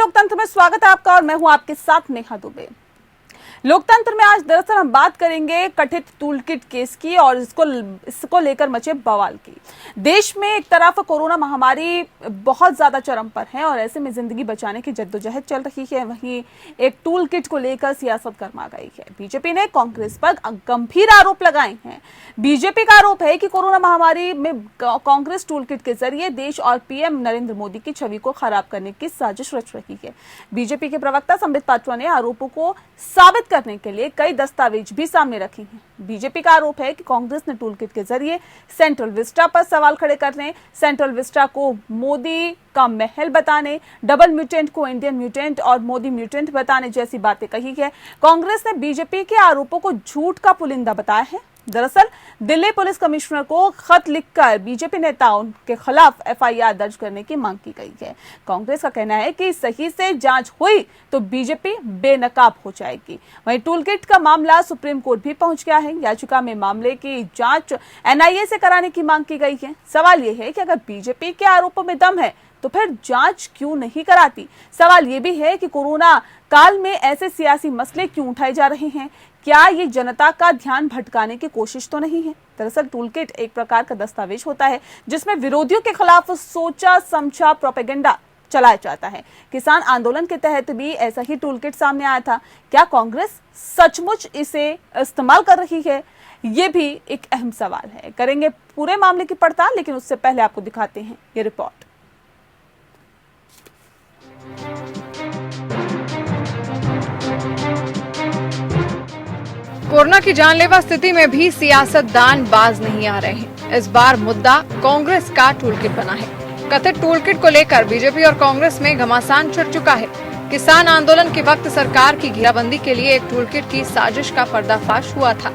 लोकतंत्र में स्वागत है आपका और मैं हूं आपके साथ नेहा दुबे। लोकतंत्र में आज दरअसल हम बात करेंगे कथित टूलकिट केस की और इसको लेकर मचे बवाल की। देश में एक तरफ कोरोना महामारी बहुत ज्यादा चरम पर है और ऐसे में जिंदगी बचाने की जद्दोजहद चल रही है, वहीं एक टूलकिट को लेकर सियासत गर्मा गई है। बीजेपी ने कांग्रेस पर गंभीर आरोप लगाए हैं। बीजेपी का आरोप है कि कोरोना महामारी में कांग्रेस टूलकिट के जरिए देश और पीएम नरेंद्र मोदी की छवि को खराब करने की साजिश रच रही है। बीजेपी के प्रवक्ता संबित पात्रा ने आरोपों को साबित करने के लिए कई दस्तावेज भी सामने रखे हैं। बीजेपी का आरोप है कि कांग्रेस ने टूलकिट के जरिए सेंट्रल विस्टा पर सवाल खड़े करने, सेंट्रल विस्टा को मोदी का महल बताने, डबल म्यूटेंट को इंडियन म्यूटेंट और मोदी म्यूटेंट बताने जैसी बातें कही है। कांग्रेस ने बीजेपी के आरोपों को झूठ का पुलिंदा बताया है। दरअसल दिल्ली पुलिस कमिश्नर को खत लिखकर बीजेपी नेताओं के खिलाफ एफआईआर दर्ज करने की मांग की गई है। कांग्रेस का कहना है कि सही से जांच हुई तो बीजेपी बेनकाब हो जाएगी। वहीं टूलकिट का मामला सुप्रीम कोर्ट भी पहुंच गया है। याचिका में मामले की जांच एनआईए से कराने की मांग की गई है। सवाल यह है कि अगर बीजेपी के आरोपों में दम है तो फिर जांच क्यों नहीं कराती। सवाल यह भी है कि कोरोना काल में ऐसे सियासी मसले क्यों उठाए जा रहे हैं। क्या ये जनता का ध्यान भटकाने की कोशिश तो नहीं है। दरअसल टूलकिट एक प्रकार का दस्तावेज होता है जिसमें विरोधियों के खिलाफ सोचा समझा प्रोपेगेंडा चलाया जाता है। किसान आंदोलन के तहत भी ऐसा ही टूलकिट सामने आया था। क्या कांग्रेस सचमुच इसे इस्तेमाल कर रही है, ये भी एक अहम सवाल है। करेंगे पूरे मामले की पड़ताल, लेकिन उससे पहले आपको दिखाते हैं ये रिपोर्ट। कोरोना की जानलेवा स्थिति में भी सियासतदान बाज नहीं आ रहे हैं। इस बार मुद्दा कांग्रेस का टूलकिट बना है। कथित टूलकिट को लेकर बीजेपी और कांग्रेस में घमासान छिड़ चुका है। किसान आंदोलन के वक्त सरकार की घेराबंदी के लिए एक टूलकिट की साजिश का पर्दाफाश हुआ था।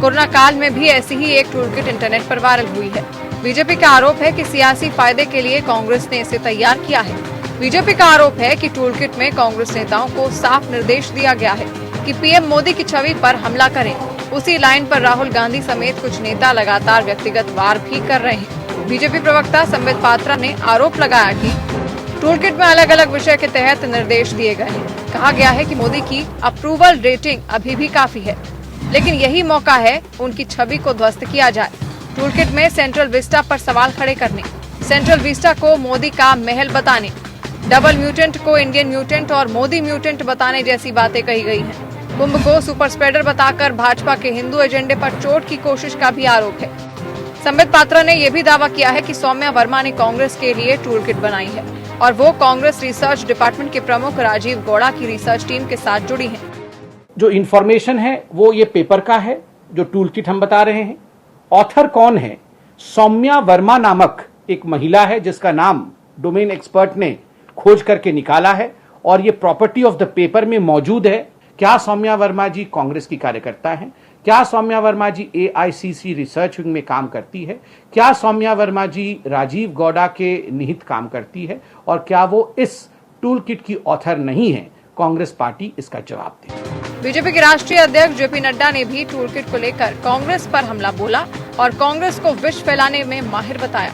कोरोना काल में भी ऐसी ही एक टूलकिट इंटरनेट पर वायरल हुई है। बीजेपी का आरोप है कि सियासी फायदे के लिए कांग्रेस ने इसे तैयार किया है। बीजेपी का आरोप है कि टूलकिट में कांग्रेस नेताओं को साफ निर्देश दिया गया है कि पीएम मोदी की छवि पर हमला करें। उसी लाइन पर राहुल गांधी समेत कुछ नेता लगातार व्यक्तिगत वार भी कर रहे हैं। बीजेपी प्रवक्ता संबित पात्रा ने आरोप लगाया कि टूलकिट में अलग अलग विषय के तहत निर्देश दिए गए हैं। कहा गया है कि मोदी की अप्रूवल रेटिंग अभी भी काफी है, लेकिन यही मौका है उनकी छवि को ध्वस्त किया जाए। टूलकिट में सेंट्रल विस्टा पर सवाल खड़े करने, सेंट्रल विस्टा को मोदी का महल बताने, डबल म्यूटेंट को इंडियन म्यूटेंट और मोदी म्यूटेंट बताने जैसी बातें कही गई हैं। कुंभ को सुपर स्प्रेडर बताकर भाजपा के हिंदू एजेंडे पर चोट की कोशिश का भी आरोप है। संबित पात्रा ने यह भी दावा किया है कि सौम्या वर्मा ने कांग्रेस के लिए टूलकिट बनाई है और वो कांग्रेस रिसर्च डिपार्टमेंट के प्रमुख राजीव गौड़ा की रिसर्च टीम के साथ जुड़ी हैं। जो इंफॉर्मेशन है वो ये पेपर का है, जो टूलकिट हम बता रहे हैं। ऑथर कौन है? सौम्या वर्मा नामक एक महिला है जिसका नाम डोमेन एक्सपर्ट ने खोज करके निकाला है और ये प्रॉपर्टी ऑफ द पेपर में मौजूद है। क्या सौम्या वर्मा जी कांग्रेस की कार्यकर्ता हैं? क्या सौम्या वर्मा जी एआईसीसी रिसर्च विंग में काम करती है? क्या सौम्या वर्मा जी राजीव गौड़ा के निहित काम करती है? और क्या वो इस टूलकिट की ऑथर नहीं है? कांग्रेस पार्टी इसका जवाब दे। बीजेपी के राष्ट्रीय अध्यक्ष जेपी नड्डा ने भी टूलकिट को लेकर कांग्रेस पर हमला बोला और कांग्रेस को विष फैलाने में माहिर बताया।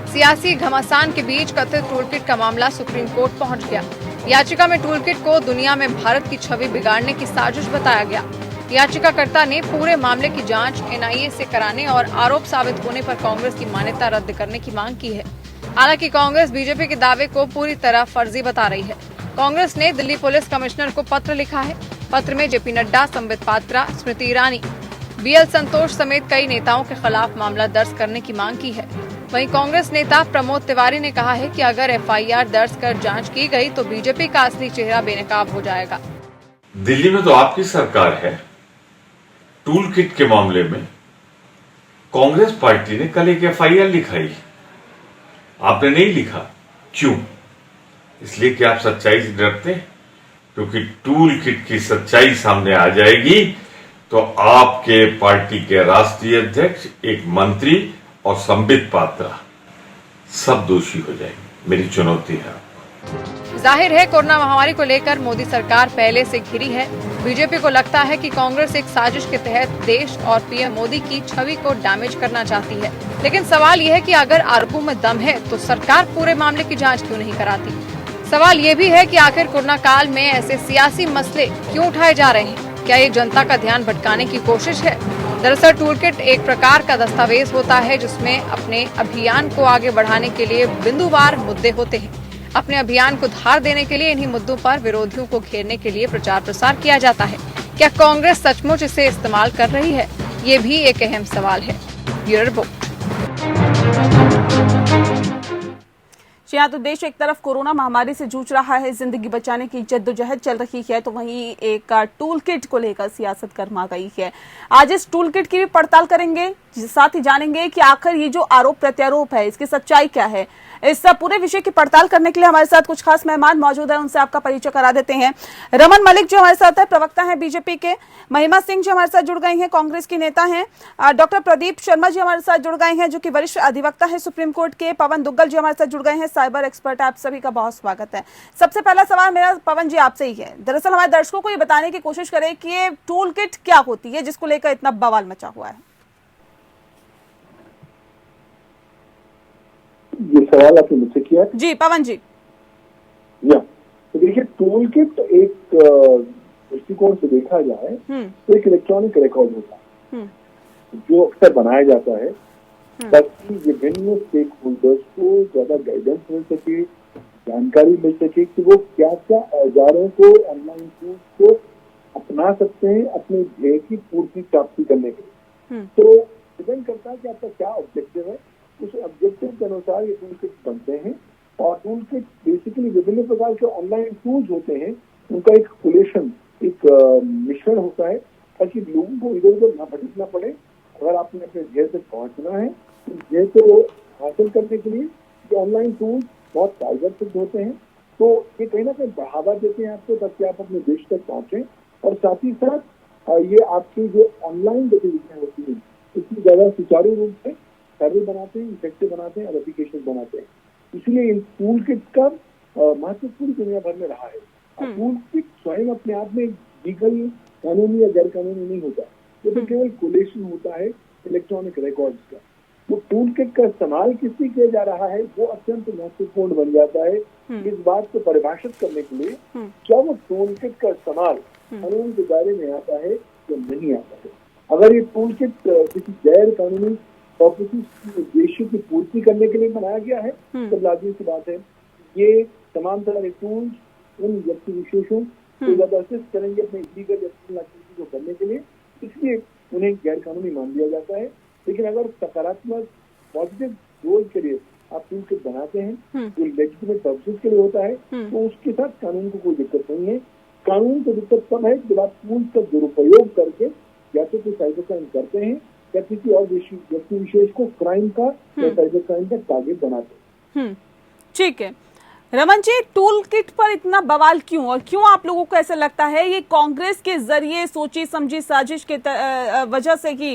सियासी घमासान के बीच कथित टूलकिट का मामला सुप्रीम कोर्ट पहुंच गया। याचिका में टूलकिट को दुनिया में भारत की छवि बिगाड़ने की साजिश बताया गया। याचिकाकर्ता ने पूरे मामले की जांच एनआईए से कराने और आरोप साबित होने पर कांग्रेस की मान्यता रद्द करने की मांग की है। हालांकि कांग्रेस बीजेपी के दावे को पूरी तरह फर्जी बता रही है। कांग्रेस ने दिल्ली पुलिस कमिश्नर को पत्र लिखा है। पत्र में जेपी नड्डा, संबित पात्रा, स्मृति ईरानी, बीएल संतोष समेत कई नेताओं के खिलाफ मामला दर्ज करने की मांग की है। वहीं कांग्रेस नेता प्रमोद तिवारी ने कहा है कि अगर एफआईआर दर्ज कर जांच की गई तो बीजेपी का असली चेहरा बेनकाब हो जाएगा। दिल्ली में तो आपकी सरकार है। टूलकिट के मामले में कांग्रेस पार्टी ने कल एक एफआईआर लिखाई, आपने नहीं लिखा। क्यों? इसलिए कि आप सच्चाई से डरते हैं, क्योंकि टूलकिट की सच्चाई सामने आ जाएगी तो आपके पार्टी के राष्ट्रीय अध्यक्ष, एक मंत्री और संबित पात्रा सब दोषी हो जाएंगे। मेरी चुनौती है। जाहिर है कोरोना महामारी को लेकर मोदी सरकार पहले से घिरी है। बीजेपी को लगता है कि कांग्रेस एक साजिश के तहत देश और पीएम मोदी की छवि को डैमेज करना चाहती है। लेकिन सवाल यह है कि अगर आरोपों में दम है तो सरकार पूरे मामले की जांच क्यों नहीं कराती। सवाल ये भी है कि आखिर कोरोना काल में ऐसे सियासी मसले क्यों उठाए जा रहे हैं? क्या ये जनता का ध्यान भटकाने की कोशिश है? दरअसल टूलकिट एक प्रकार का दस्तावेज होता है जिसमें अपने अभियान को आगे बढ़ाने के लिए बिंदुवार मुद्दे होते हैं। अपने अभियान को धार देने के लिए इन्हीं मुद्दों पर विरोधियों को घेरने के लिए प्रचार प्रसार किया जाता है। क्या कांग्रेस सचमुच इसे इस्तेमाल कर रही है? ये भी एक अहम सवाल है। Bureau report. यहाँ तो देश एक तरफ कोरोना महामारी से जूझ रहा है, जिंदगी बचाने की जद्दोजहद चल रही है, तो वहीं एक टूल किट को लेकर सियासत गर्मा गई है। आज इस टूल किट की भी पड़ताल करेंगे, साथ ही जानेंगे कि आखिर ये जो आरोप प्रत्यारोप है इसकी सच्चाई क्या है। इस पूरे विषय की पड़ताल करने के लिए हमारे साथ कुछ खास मेहमान मौजूद हैं, उनसे आपका परिचय करा देते हैं। रमन मलिक जो हमारे साथ है, प्रवक्ता हैं बीजेपी के। महिमा सिंह जी हमारे साथ जुड़ गई हैं, कांग्रेस की नेता हैं। डॉक्टर प्रदीप शर्मा जी हमारे साथ जुड़ गए हैं, जो कि वरिष्ठ अधिवक्ता है सुप्रीम कोर्ट के। पवन दुग्गल जी हमारे साथ जुड़ गए हैं, साइबर एक्सपर्ट। आप सभी का बहुत स्वागत है। सबसे पहला सवाल मेरा पवन जी आपसे ही है। दरअसल हमारे दर्शकों को ये बताने की कोशिश करें कि ये टूल किट क्या होती है जिसको लेकर इतना बवाल मचा हुआ है। ये सवाल आपने मुझसे किया जी पवन जी। या तो देखिए, टूल किट एक दृष्टिकोण से देखा जाए तो एक इलेक्ट्रॉनिक रिकॉर्ड होता है जो अक्सर बनाया जाता है ताकि विभिन्न स्टेक होल्डर्स को ज्यादा गाइडेंस मिल सके, जानकारी मिल सके कि वो क्या क्या औजारों को, ऑनलाइन टूल्स को अपना सकते हैं अपने ध्येय की पूर्ति प्राप्ति करने के लिए। तो डिपेंड करता है कि आपका क्या ऑब्जेक्टिव है, उस ऑब्जेक्टिव के अनुसार ये टूल किट बनते हैं। और टूल किट बेसिकली विभिन्न प्रकार के ऑनलाइन टूल्स होते हैं, उनका एक कोलेशन, एक मिश्रण होता है ताकि लोगों को इधर उधर ना भटकना पड़े। अगर आपने अपने ध्येय तक पहुंचना है तो ध्येय को हासिल करने के लिए ये ऑनलाइन टूल्स बहुत कारगर सिद्ध होते हैं। तो ये कहीं ना कहीं बढ़ावा देते हैं आपको ताकि आप अपने देश तक पहुंचे, और साथ ही साथ ये आपकी जो ऑनलाइन गतिविधियां होती हैं इसकी ज्यादा सुचारू रूप से सर्वे बनाते हैं, इफेक्टिव बनाते हैं और एप्लीकेशन बनाते हैं। इसलिए इन टूल किट का महत्व पूरी दुनिया भर में रहा है। टूल किट स्वयं अपने आप में लीगल, कानूनी या गैर कानूनी नहीं होता, ये तो केवल कोलेशन होता है इलेक्ट्रॉनिक रिकॉर्ड्स का। वो टूल किट का इस्तेमाल किससे किया जा रहा है वो अत्यंत महत्वपूर्ण बन जाता है। इस बात को परिभाषित करने के लिए क्या वो टूल किट का इस्तेमाल कानून के दायरे में आता है या नहीं आता है। अगर ये टूल किट किसी गैर कानूनी उद्देश्य की पूर्ति करने के लिए बनाया गया है तब लाजमी सी बात है ये तमाम तरह के टूल्स उन व्यक्ति विशेषों को ज्यादा असिस्ट करेंगे अपने इलीगल एक्टिविटी को करने के लिए, इसलिए उन्हें गैर कानूनी मान लिया जाता है। लेकिन अगर सकारात्मक पॉजिटिव गोल के लिए आप टूल किट बनाते हैं जो लेजिटिमेट पर्पसेस के लिए होता है तो उसके साथ कानून को कोई दिक्कत नहीं है। कानून को दिक्कत तब है जब आप टूल्स का दुरुपयोग करके या तो कोई साइबर क्राइम करते हैं या किसी और व्यक्ति विशेष को क्राइम का या साइबर क्राइम का टारगेट बनाते हैं। ठीक है रमन जी, टूल किट पर इतना बवाल क्यों, और क्यों आप लोगों को ऐसा लगता है ये कांग्रेस के जरिए सोची समझी साजिश के वजह से ही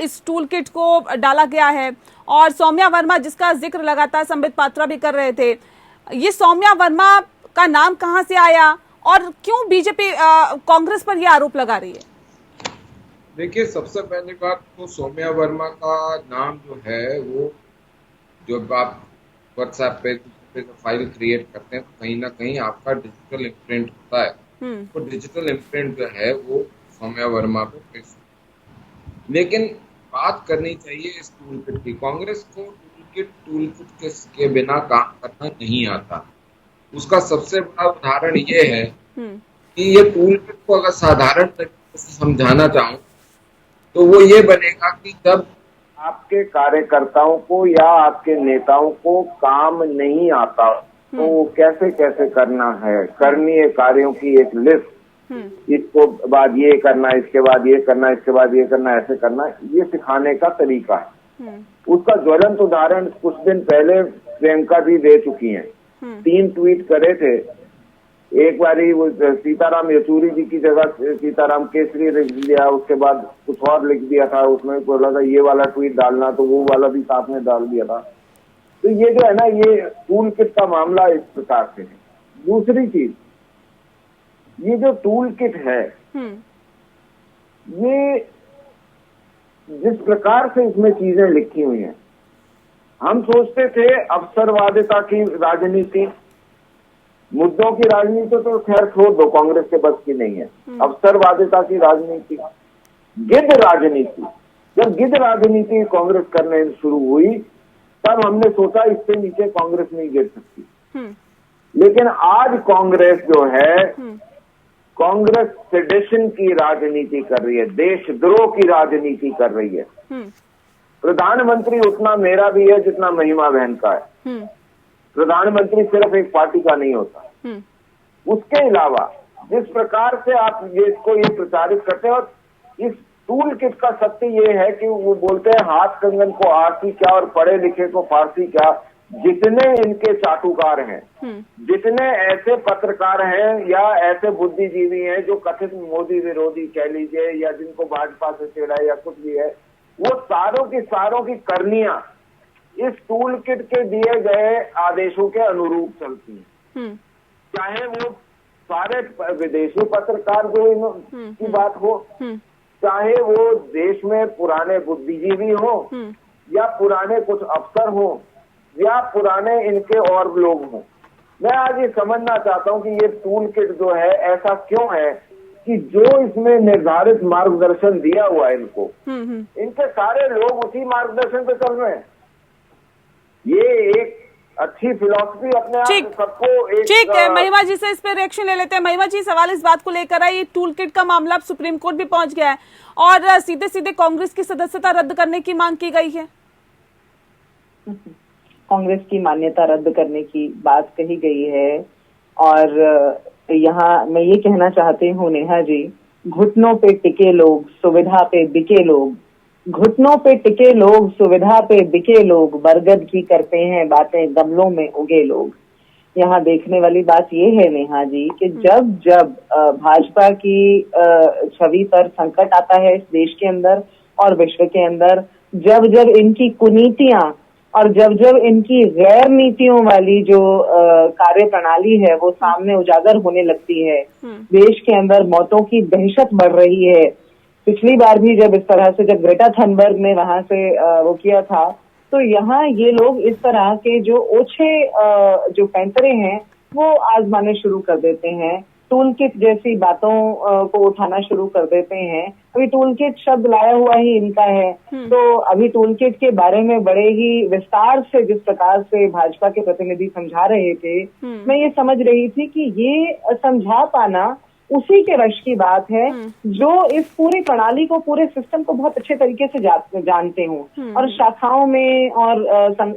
इस टूल किट को डाला गया है? और सौम्या वर्मा जिसका जिक्र लगातार संबित पात्रा भी कर रहे थे, ये सौम्या वर्मा का नाम कहाँ से आया और क्यों बीजेपी कांग्रेस पर यह आरोप लगा रही है? देखिए, सबसे पहली बात तो सौम्या वर्मा का नाम जो है वो जब आप व्हाट्सएप पे फाइल क्रिएट करते हैं तो कहीं ना कहीं आपका डिजिटल इम्प्रिंट होता है। तो डिजिटल इम्प्रिंट जो है वो सौम्या वर्मा पे फिक्स। लेकिन बात करनी चाहिए इस टूल किट की। कांग्रेस को टूल किट के बिना काम करना नहीं आता। उसका सबसे बड़ा उदाहरण ये है कि ये टूल किट को अगर साधारण तरीके से समझाना चाहूँ तो वो ये बनेगा कि जब आपके कार्यकर्ताओं को या आपके नेताओं को काम नहीं आता तो वो कैसे कैसे करना है, करणीय कार्यों की एक लिस्ट, इसको बाद ये करना, इसके बाद ये करना, इसके बाद ये करना, ऐसे करना, ये सिखाने का तरीका है। उसका ज्वलंत उदाहरण कुछ दिन पहले प्रियंका जी दे चुकी हैं। 3 ट्वीट करे थे। एक बारी वो सीताराम येचुरी जी की जगह सीताराम केसरी लिख दिया, उसके बाद कुछ और लिख दिया था, उसमें बोला था ये वाला ट्वीट डालना, तो वो वाला भी साथ में डाल दिया था। तो ये जो है ना, ये टूल किट का मामला इस प्रकार से है। दूसरी चीज, ये जो टूल किट है ये जिस प्रकार से इसमें चीजें लिखी हुई हैं, हम सोचते थे अवसरवादिता की राजनीति, मुद्दों की राजनीति तो खैर छोड़ दो, कांग्रेस के बस की नहीं है। अवसरवादिता की राजनीति, गिद्ध राजनीति, जब गिद्ध राजनीति कांग्रेस करने शुरू हुई तब हमने सोचा इससे नीचे कांग्रेस नहीं गिर सकती। लेकिन आज कांग्रेस जो है, कांग्रेस सेडेशन की राजनीति कर रही है, देशद्रोह की राजनीति कर रही है। प्रधानमंत्री उतना मेरा भी है जितना महिमा बहन का है। प्रधानमंत्री सिर्फ एक पार्टी का नहीं होता। उसके अलावा जिस प्रकार से आप ये प्रचारित करते हो, इस टूल किट का सत्य ये है कि वो बोलते हैं हाथ कंगन को आरती क्या और पढ़े लिखे को फारसी क्या। जितने इनके चाटुकार हैं, जितने ऐसे पत्रकार हैं या ऐसे बुद्धिजीवी हैं जो कथित मोदी विरोधी कह लीजिए या जिनको भाजपा से छेड़ा या कुछ भी है, वो सारों की करनियां इस टूल किट के दिए गए आदेशों के अनुरूप चलती हैं। चाहे वो सारे विदेशी पत्रकार जो की बात हो, चाहे वो देश में पुराने बुद्धिजीवी हो या पुराने कुछ अफसर हो या पुराने इनके और लोग हों। मैं आज ये समझना चाहता हूं कि ये टूल किट जो है ऐसा क्यों है कि जो इसमें निर्धारित मार्गदर्शन दिया हुआ है इनको, इनके सारे लोग उसी मार्गदर्शन पे चल रहे हैं। ये एक अच्छी फिलॉसफी अपने आप सबको ठीक है। महिमा जी से इस पे रिएक्शन ले लेते हैं। महिमा जी, सवाल इस बात को लेकर है, ये टूल किट का मामला अब सुप्रीम कोर्ट भी पहुंच गया है और सीधे सीधे कांग्रेस की सदस्यता रद्द करने की मांग की गई है। कांग्रेस की मान्यता रद्द करने की बात कही गई है और यहाँ मैं ये कहना चाहती हूँ नेहा जी, घुटनों पे टिके लोग, सुविधा पे बिके लोग, घुटनों पे टिके लोग, सुविधा पे बिके लोग, बरगद की करते हैं बातें, गमलों में उगे लोग। यहाँ देखने वाली बात ये है नेहा जी कि जब जब भाजपा की छवि पर संकट आता है इस देश के अंदर और विश्व के अंदर, जब जब इनकी कुनीतियां और जब जब इनकी गैर नीतियों वाली जो कार्य प्रणाली है वो सामने उजागर होने लगती है, देश के अंदर मौतों की दहशत बढ़ रही है। पिछली बार भी जब इस तरह से जब ग्रेटा थनबर्ग ने वहां से वो किया था, तो यहाँ ये लोग इस तरह के जो ओछे जो पैंतरे हैं वो आजमाने शुरू कर देते हैं, टूल किट जैसी बातों को उठाना शुरू कर देते हैं। अभी टूल किट शब्द लाया हुआ ही इनका है, तो अभी टूल किट के बारे में बड़े ही विस्तार से जिस प्रकार से भाजपा के प्रतिनिधि समझा रहे थे, मैं ये समझ रही थी कि ये समझा पाना उसी के वश की बात है जो इस पूरी प्रणाली को, पूरे सिस्टम को बहुत अच्छे तरीके से जानते हों और शाखाओं में और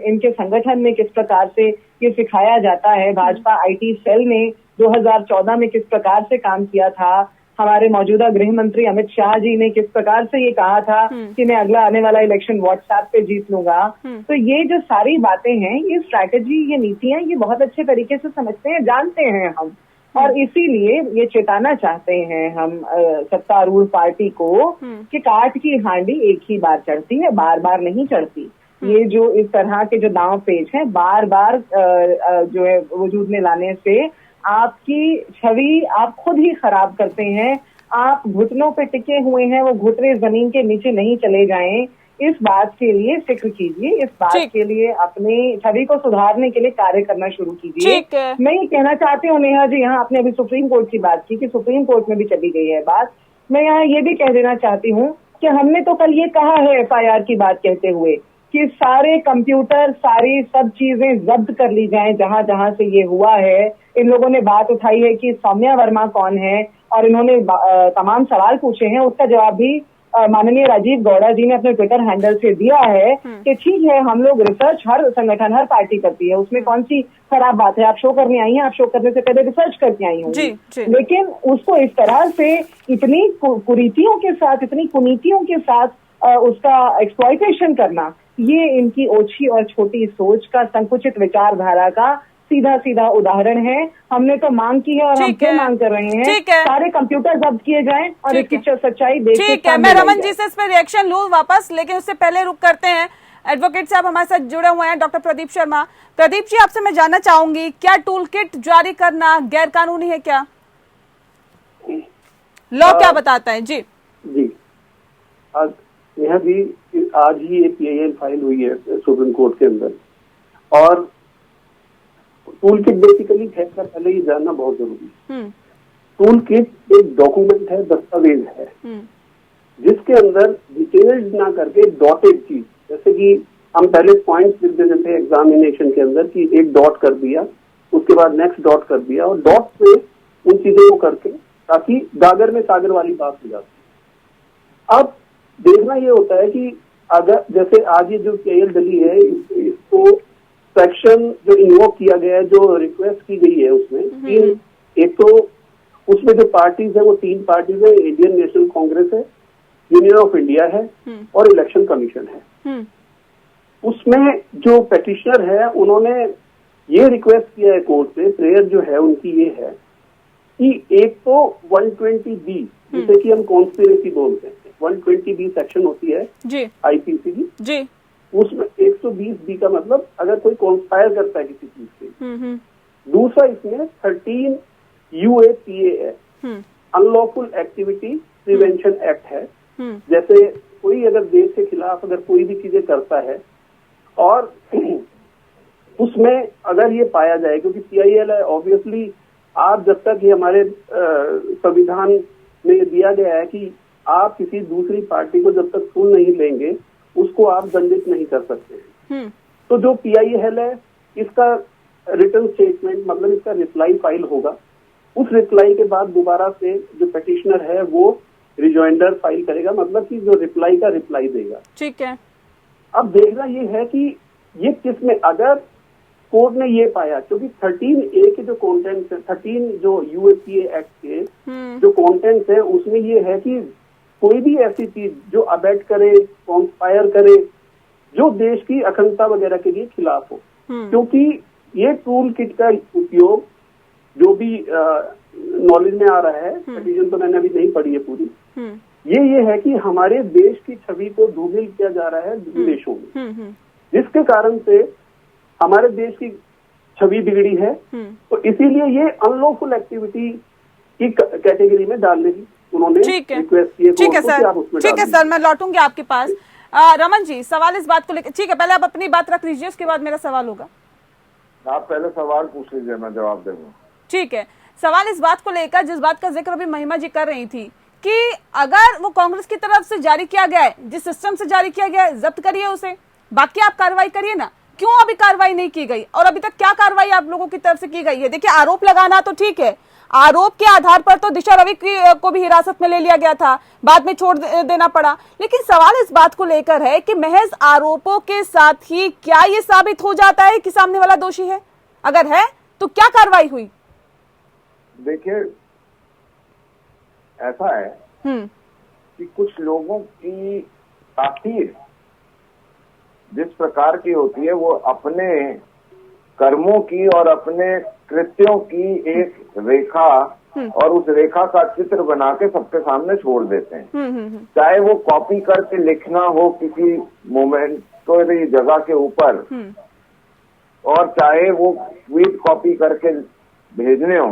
इनके संगठन में किस प्रकार से ये सिखाया जाता है। भाजपा आईटी सेल ने 2014 में किस प्रकार से काम किया था, हमारे मौजूदा गृह मंत्री अमित शाह जी ने किस प्रकार से ये कहा था कि मैं अगला आने वाला इलेक्शन व्हाट्सएप पे जीत लूंगा। तो ये जो सारी बातें हैं, ये स्ट्रैटेजी, ये नीतियां, ये बहुत अच्छे तरीके से समझते हैं, जानते हैं हम, और इसीलिए ये चेताना चाहते हैं हम सत्तारूढ़ पार्टी को कि काठ की हांडी एक ही बार चढ़ती है, बार बार नहीं चढ़ती। ये जो इस तरह के जो दांव पेच हैं बार बार जो है वजूद में लाने से आपकी छवि आप खुद ही खराब करते हैं। आप घुटनों पे टिके हुए हैं, वो घुटने जमीन के नीचे नहीं चले जाएं। इस बात के लिए फिक्र कीजिए, इस बात के लिए अपनी छवि को सुधारने के लिए कार्य करना शुरू कीजिए। मैं ये कहना चाहती हूँ नेहा जी, यहाँ आपने अभी सुप्रीम कोर्ट की बात की कि सुप्रीम कोर्ट में भी चली गई है बात। मैं यहाँ ये भी कह देना चाहती हूँ कि हमने तो कल ये कहा है FIR की बात कहते हुए कि सारे कंप्यूटर, सारी सब चीजें जब्त कर ली जाएं जहां जहां से ये हुआ है। इन लोगों ने बात उठाई है कि सौम्या वर्मा कौन है और इन्होंने तमाम सवाल पूछे हैं, उसका जवाब भी माननीय राजीव गौड़ा जी ने अपने ट्विटर हैंडल से दिया है कि ठीक है, हम लोग रिसर्च हर संगठन, हर पार्टी करती है, उसमें कौन सी खराब बात है। आप शो करने आई हैं, आप शो करने से पहले रिसर्च करके आई होंगी, लेकिन उसको इस तरह से इतनी कुरीतियों के साथ, इतनी कुनीतियों के साथ उसका एक्सप्लॉइटेशन करना, ये इनकी ओछी और छोटी सोच का, संकुचित विचारधारा का सीधा सीधा उदाहरण है। हमने तो मांग की है और हम क्यों मांग कर रहे हैं, सारे कंप्यूटर जब्त किए जाएं और इसकी सच्चाई देश के सामने। मैं रमन जी से इस पर रिएक्शन लूं वापस, लेकिन उससे पहले रुक करते हैं। एडवोकेट साहब हमारे साथ जुड़े हुए हैं, डॉक्टर प्रदीप शर्मा। प्रदीप जी, आपसे मैं जानना चाहूंगी, क्या टूल किट जारी करना गैर कानूनी है? क्या लॉ क्या बताता है? जी नेहा जी, आज ही एक PIL फाइल हुई है सुप्रीम कोर्ट के अंदर और टूल किट बेसिकली खैर पहले ये जानना बहुत जरूरी है। हम्म टूल किट एक डॉक्यूमेंट है, दस्तावेज है, जिसके अंदर डिटेल्ड ना करके डॉटेड चीज, जैसे कि हम पहले पॉइंट्स लिख देते थे एग्जामिनेशन के अंदर कि एक डॉट कर दिया, उसके बाद नेक्स्ट डॉट कर दिया, और डॉट से उन चीजों को करके ताकि गागर में सागर वाली बात हो जाती। अब देखना ये होता है कि अगर जैसे आज ये जो केएल डली है, इसको सेक्शन जो इन्वोक किया गया है, जो रिक्वेस्ट की गई है उसमें तीन, एक तो उसमें जो पार्टीज है वो 3 पार्टीज है, इंडियन नेशनल कांग्रेस है, यूनियन ऑफ इंडिया है और इलेक्शन कमीशन है। उसमें जो पेटिशनर है उन्होंने ये रिक्वेस्ट किया है कोर्ट से, प्रेयर जो है उनकी ये है कि एक तो 120B जिसे कि हम कॉन्स्पिरेसी बोलते हैं, 120B सेक्शन होती है जी आईपीसी की जी, उसमें 120B का मतलब अगर कोई कॉन्स्पायर करता है किसी चीज से। दूसरा इसमें 13 UAPA है, अनलॉफुल एक्टिविटी प्रिवेंशन एक्ट है। जैसे कोई अगर देश के खिलाफ अगर कोई भी चीजें करता है और उसमें अगर ये पाया जाए, क्योंकि CIL है ऑब्वियसली, आप जब तक ये हमारे संविधान में ये दिया गया है कि आप किसी दूसरी पार्टी को जब तक सुन नहीं लेंगे उसको आप दंडित नहीं कर सकते। तो जो PIL है इसका रिटर्न स्टेटमेंट मतलब इसका रिप्लाई फाइल होगा, उस रिप्लाई के बाद दोबारा से जो पेटिशनर है वो रिजॉइंडर फाइल करेगा, मतलब कि जो रिप्लाई का रिप्लाई देगा। ठीक है। अब देखना ये है कि ये किस में, अगर कोर्ट ने ये पाया, क्योंकि 13A के जो कंटेंट्स है, 13 जो UAPA एक्ट के जो कंटेंट्स है उसमें ये है कि कोई भी ऐसी चीज जो अबेट करे, कॉन्स्पायर करे, जो देश की अखंडता वगैरह के लिए खिलाफ हो। क्योंकि ये टूल किट का उपयोग जो भी नॉलेज में आ रहा है, पिटीशन तो मैंने अभी नहीं पढ़ी है पूरी, ये है कि हमारे देश की छवि को धूमिल किया जा रहा है विदेशों में, जिसके कारण से हमारे देश की छवि बिगड़ी है। तो इसीलिए ये अनलॉफुल एक्टिविटी की कैटेगरी में डालने की उन्होंने रिक्वेस्ट की है। ठीक है सर, ठीक है सर, मैं लौटूंगी आपके पास। रमन जी, सवाल इस बात को लेकर, ठीक है, पहले आप अपनी बात रख लीजिए, उसके बाद मेरा सवाल होगा। आप पहले सवाल पूछ लीजिए, मैं जवाब दूंगा। ठीक है, सवाल इस बात को लेकर, जिस बात का जिक्र अभी महिमा जी कर रही थी कि अगर वो कांग्रेस की तरफ से जारी किया गया है, जिस सिस्टम से जारी किया गया है, जब्त करिए उसे, बाकी आप कार्रवाई करिए ना। क्यों अभी कार्रवाई नहीं की गई, और अभी तक क्या कार्रवाई आप लोगों की तरफ से की गई है? देखिए, आरोप लगाना तो ठीक है, आरोप के आधार पर तो दिशा रवि को भी हिरासत में ले लिया गया था, बाद में छोड़ देना पड़ा, लेकिन सवाल इस बात को लेकर है कि महज आरोपों के साथ ही क्या ये साबित हो जाता है कि सामने वाला दोषी है? अगर है तो क्या कार्रवाई हुई? देखिए, ऐसा है कि कुछ लोगों की तासीर जिस प्रकार की होती है, वो अपने कर्मों की और अपने कृत्यों की एक रेखा और उस रेखा का चित्र बना के सबके सामने छोड़ देते हैं। चाहे वो कॉपी करके लिखना हो किसी मोमेंटरी जगह के ऊपर, और चाहे वो ट्वीट कॉपी करके भेजने हो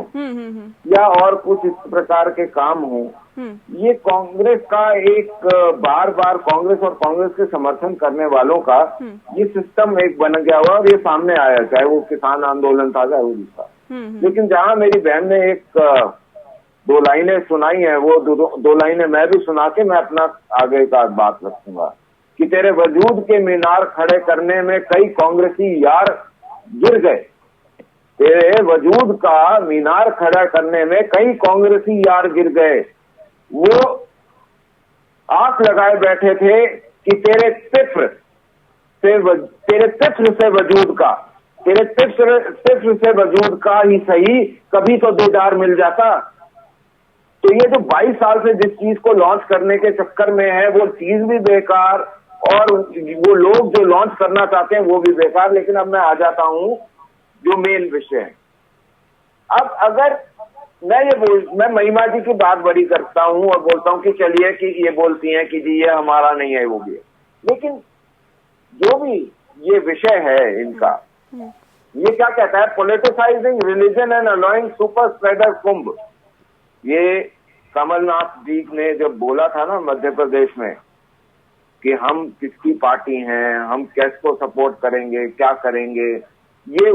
या और कुछ इस प्रकार के काम हो। ये कांग्रेस का एक बार बार कांग्रेस और कांग्रेस के समर्थन करने वालों का ये सिस्टम एक बन गया हुआ, और ये सामने आया, चाहे वो किसान आंदोलन था चाहे वो दूसरा। लेकिन जहां मेरी बहन ने एक 2 लाइनें सुनाई है, वो 2 लाइनें मैं भी सुना के मैं अपना आगे का बात रखूंगा कि तेरे वजूद के मीनार खड़े करने में कई कांग्रेसी यार गिर गए, तेरे वजूद का मीनार खड़ा करने में कई कांग्रेसी यार गिर गए। वो आंख लगाए बैठे थे कि तेरे तिफ्र से वजूद का, तेरे तिफ्र से वजूद का ही सही कभी तो दीदार मिल जाता। तो ये जो 22 साल से जिस चीज को लॉन्च करने के चक्कर में है, वो चीज भी बेकार और वो लोग जो लॉन्च करना चाहते हैं वो भी बेकार। लेकिन अब मैं आ जाता हूं जो मेन विषय है। अब अगर मैं महिमा जी की बात बड़ी करता हूं और बोलता हूं कि चलिए कि ये बोलती हैं कि जी ये हमारा नहीं है, वो भी है, लेकिन जो भी ये विषय है इनका, ये क्या कहता है, politicising religion and allowing super spreader Kumbh. ये कमलनाथ जी ने जब बोला था ना मध्य प्रदेश में कि हम किसकी पार्टी हैं, हम किसको सपोर्ट करेंगे, क्या करेंगे, ये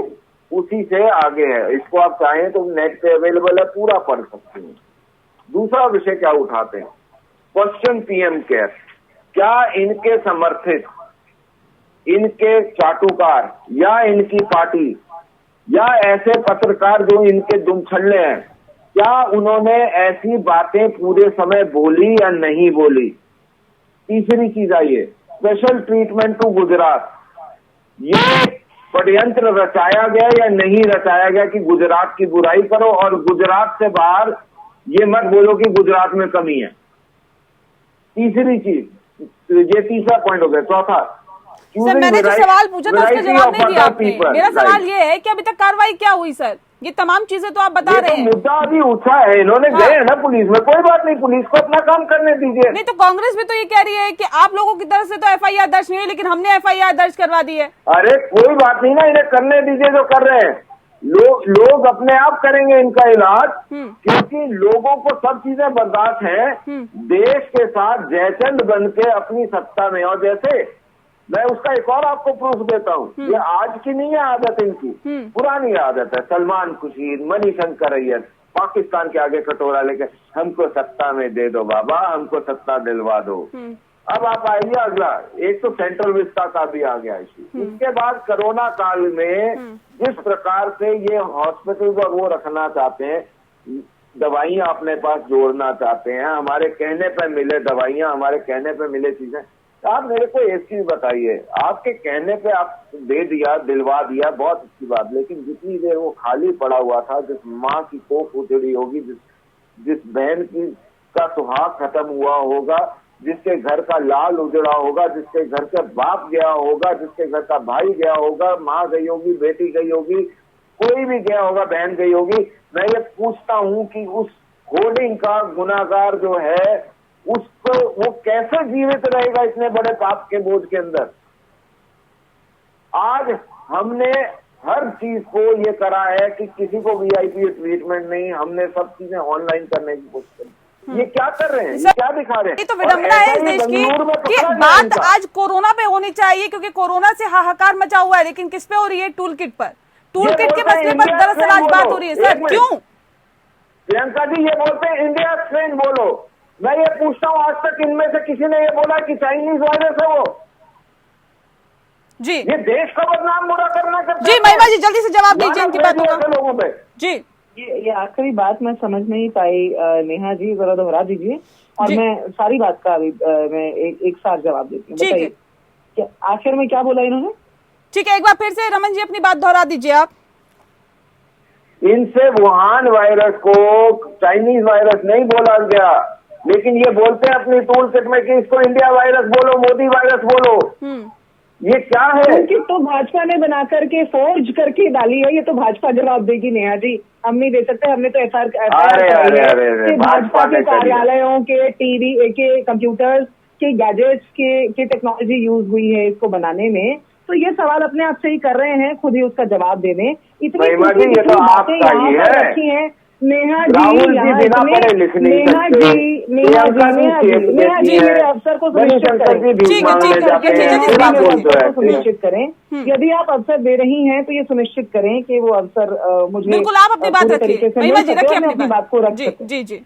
उसी से आगे है। इसको आप चाहें तो नेट पे अवेलेबल है, पूरा पढ़ सकते हैं। दूसरा विषय क्या उठाते हैं, क्वेश्चन पीएम केयर, क्या इनके समर्थित, इनके चाटुकार या इनकी पार्टी या ऐसे पत्रकार जो इनके दुमछल्ले हैं, क्या उन्होंने ऐसी बातें पूरे समय बोली या नहीं बोली? तीसरी चीज आइए, स्पेशल ट्रीटमेंट टू गुजरात, ये षड्यंत्र रचाया गया या नहीं रचाया गया कि गुजरात की बुराई करो और गुजरात से बाहर ये मत बोलो कि गुजरात में कमी है। तीसरी चीज, ये तीसरा पॉइंट हो गया। चौथा, सर मैंने जो सवाल पूछा था उसका जवाब नहीं दिया आपने। मेरा सवाल ये है कि अभी तक कार्रवाई क्या हुई सर? ये तमाम चीजें तो आप बता रहे हैं। मुद्दा अभी उठा है, इन्होंने गए ना पुलिस में, कोई बात नहीं, पुलिस को अपना काम करने दीजिए। नहीं तो कांग्रेस भी तो ये कह रही है कि आप लोगों की तरफ से तो एफआईआर दर्ज नहीं हुई, लेकिन हमने एफआईआर दर्ज करवा दी है। अरे कोई बात नहीं ना, इन्हें करने दीजिए जो कर रहे हैं। लोग अपने आप करेंगे इनका इलाज, क्योंकि लोगों को सब चीजें बर्दाश्त हैं। देश के साथ जयचंद बन के अपनी सत्ता में, और जैसे मैं उसका एक और आपको प्रूफ देता हूँ, ये आज की नहीं है आदत इनकी, पुरानी आदत है। सलमान खुर्शीद, मणिशंकर अय्यर पाकिस्तान के आगे कटोरा लेके, हमको सत्ता में दे दो बाबा, हमको सत्ता दिलवा दो। अब आप आइए अगला, एक तो सेंट्रल विस्ता का भी आ गया इशू। उसके बाद कोरोना काल में जिस प्रकार से ये हॉस्पिटल और वो रखना चाहते हैं, दवाइयां अपने पास जोड़ना चाहते हैं, हमारे कहने पे मिले दवाइयां, हमारे कहने पे मिले चीजें। आप मेरे को एक चीज बताइए, आपके कहने पे आप दे दिया, दिलवा दिया, बहुत अच्छी बात, लेकिन जितनी देर वो खाली पड़ा हुआ था, जिस माँ की कोख उजड़ी होगी, जिस बहन की का सुहाग खत्म हुआ होगा, जिसके घर का लाल उजड़ा होगा, जिसके घर का बाप गया होगा, जिसके घर का भाई गया होगा, माँ गई होगी, बेटी गई होगी, कोई भी गया होगा, बहन गई होगी, मैं ये पूछता हूँ कि उस होर्डिंग का गुनाहगार जो है उसको वो कैसे जीवित रहेगा इतने बड़े पाप के बोझ के अंदर? आज हमने हर चीज को ये करा है कि किसी को वीआईपी ट्रीटमेंट नहीं, हमने सब चीजें ऑनलाइन करने की कोशिश करी। ये क्या कर रहे हैं, ये क्या दिखा रहे हैं? ये तो विडंबना है इस देश की कि बात आज कोरोना पे होनी चाहिए, क्योंकि कोरोना से हाहाकार मचा हुआ है, लेकिन किस पे हो रही है? टूल किट पर। टूल किट के मसले पर दरअसल आज बात हो रही है सर, क्यों? प्रियंका जी ये बोलते हैं इंडिया स्ट्रेन बोलो, मैं ये पूछता हूँ आज तक इनमें से किसी ने ये बोला कि चाइनीज वायरस है वो? जी ये देश का बदनाम बुरा करना करता जी। महिमा जी जल्दी से जवाब दीजिए इनकी बातों का। लोगों पे जी ये आखिरी बात मैं समझ नहीं पाई, नेहा जी जरा दोहरा दीजिए और मैं सारी बात का अभी मैं एक साथ जवाब देती हूँ। बताइए क्या आखिर में क्या बोला इन्होंने? ठीक है, एक बार फिर से रमन जी अपनी बात दोहरा दीजिए आप। इनसे वुहान वायरस को चाइनीज वायरस नहीं बोला गया, लेकिन ये बोलते हैं अपनी टूल किट में कि इसको इंडिया वायरस बोलो, मोदी वायरस बोलो। ये क्या है? टूल तो भाजपा ने बना करके फोर्ज करके डाली है, ये तो भाजपा जवाब देगी नेहा जी, हम नहीं दे सकते। हमने तो एफआईआर भाजपा के कार्यालयों के टीवी के कंप्यूटर्स के गैजेट्स के टेक्नोलॉजी यूज हुई है इसको बनाने में, तो ये सवाल अपने आप से ही कर रहे हैं, खुद ही उसका जवाब दे दें। इतनी बातें यहाँ पर रखी है नेहा जी, नेहा जी मेरे अफसर को सुनिश्चित करें, यदि आप अवसर दे रही हैं तो ये सुनिश्चित करें कि वो अवसर मुझे बिल्कुल आप अपनी बात रखिए, अपनी बात को रख सकूं। जी जी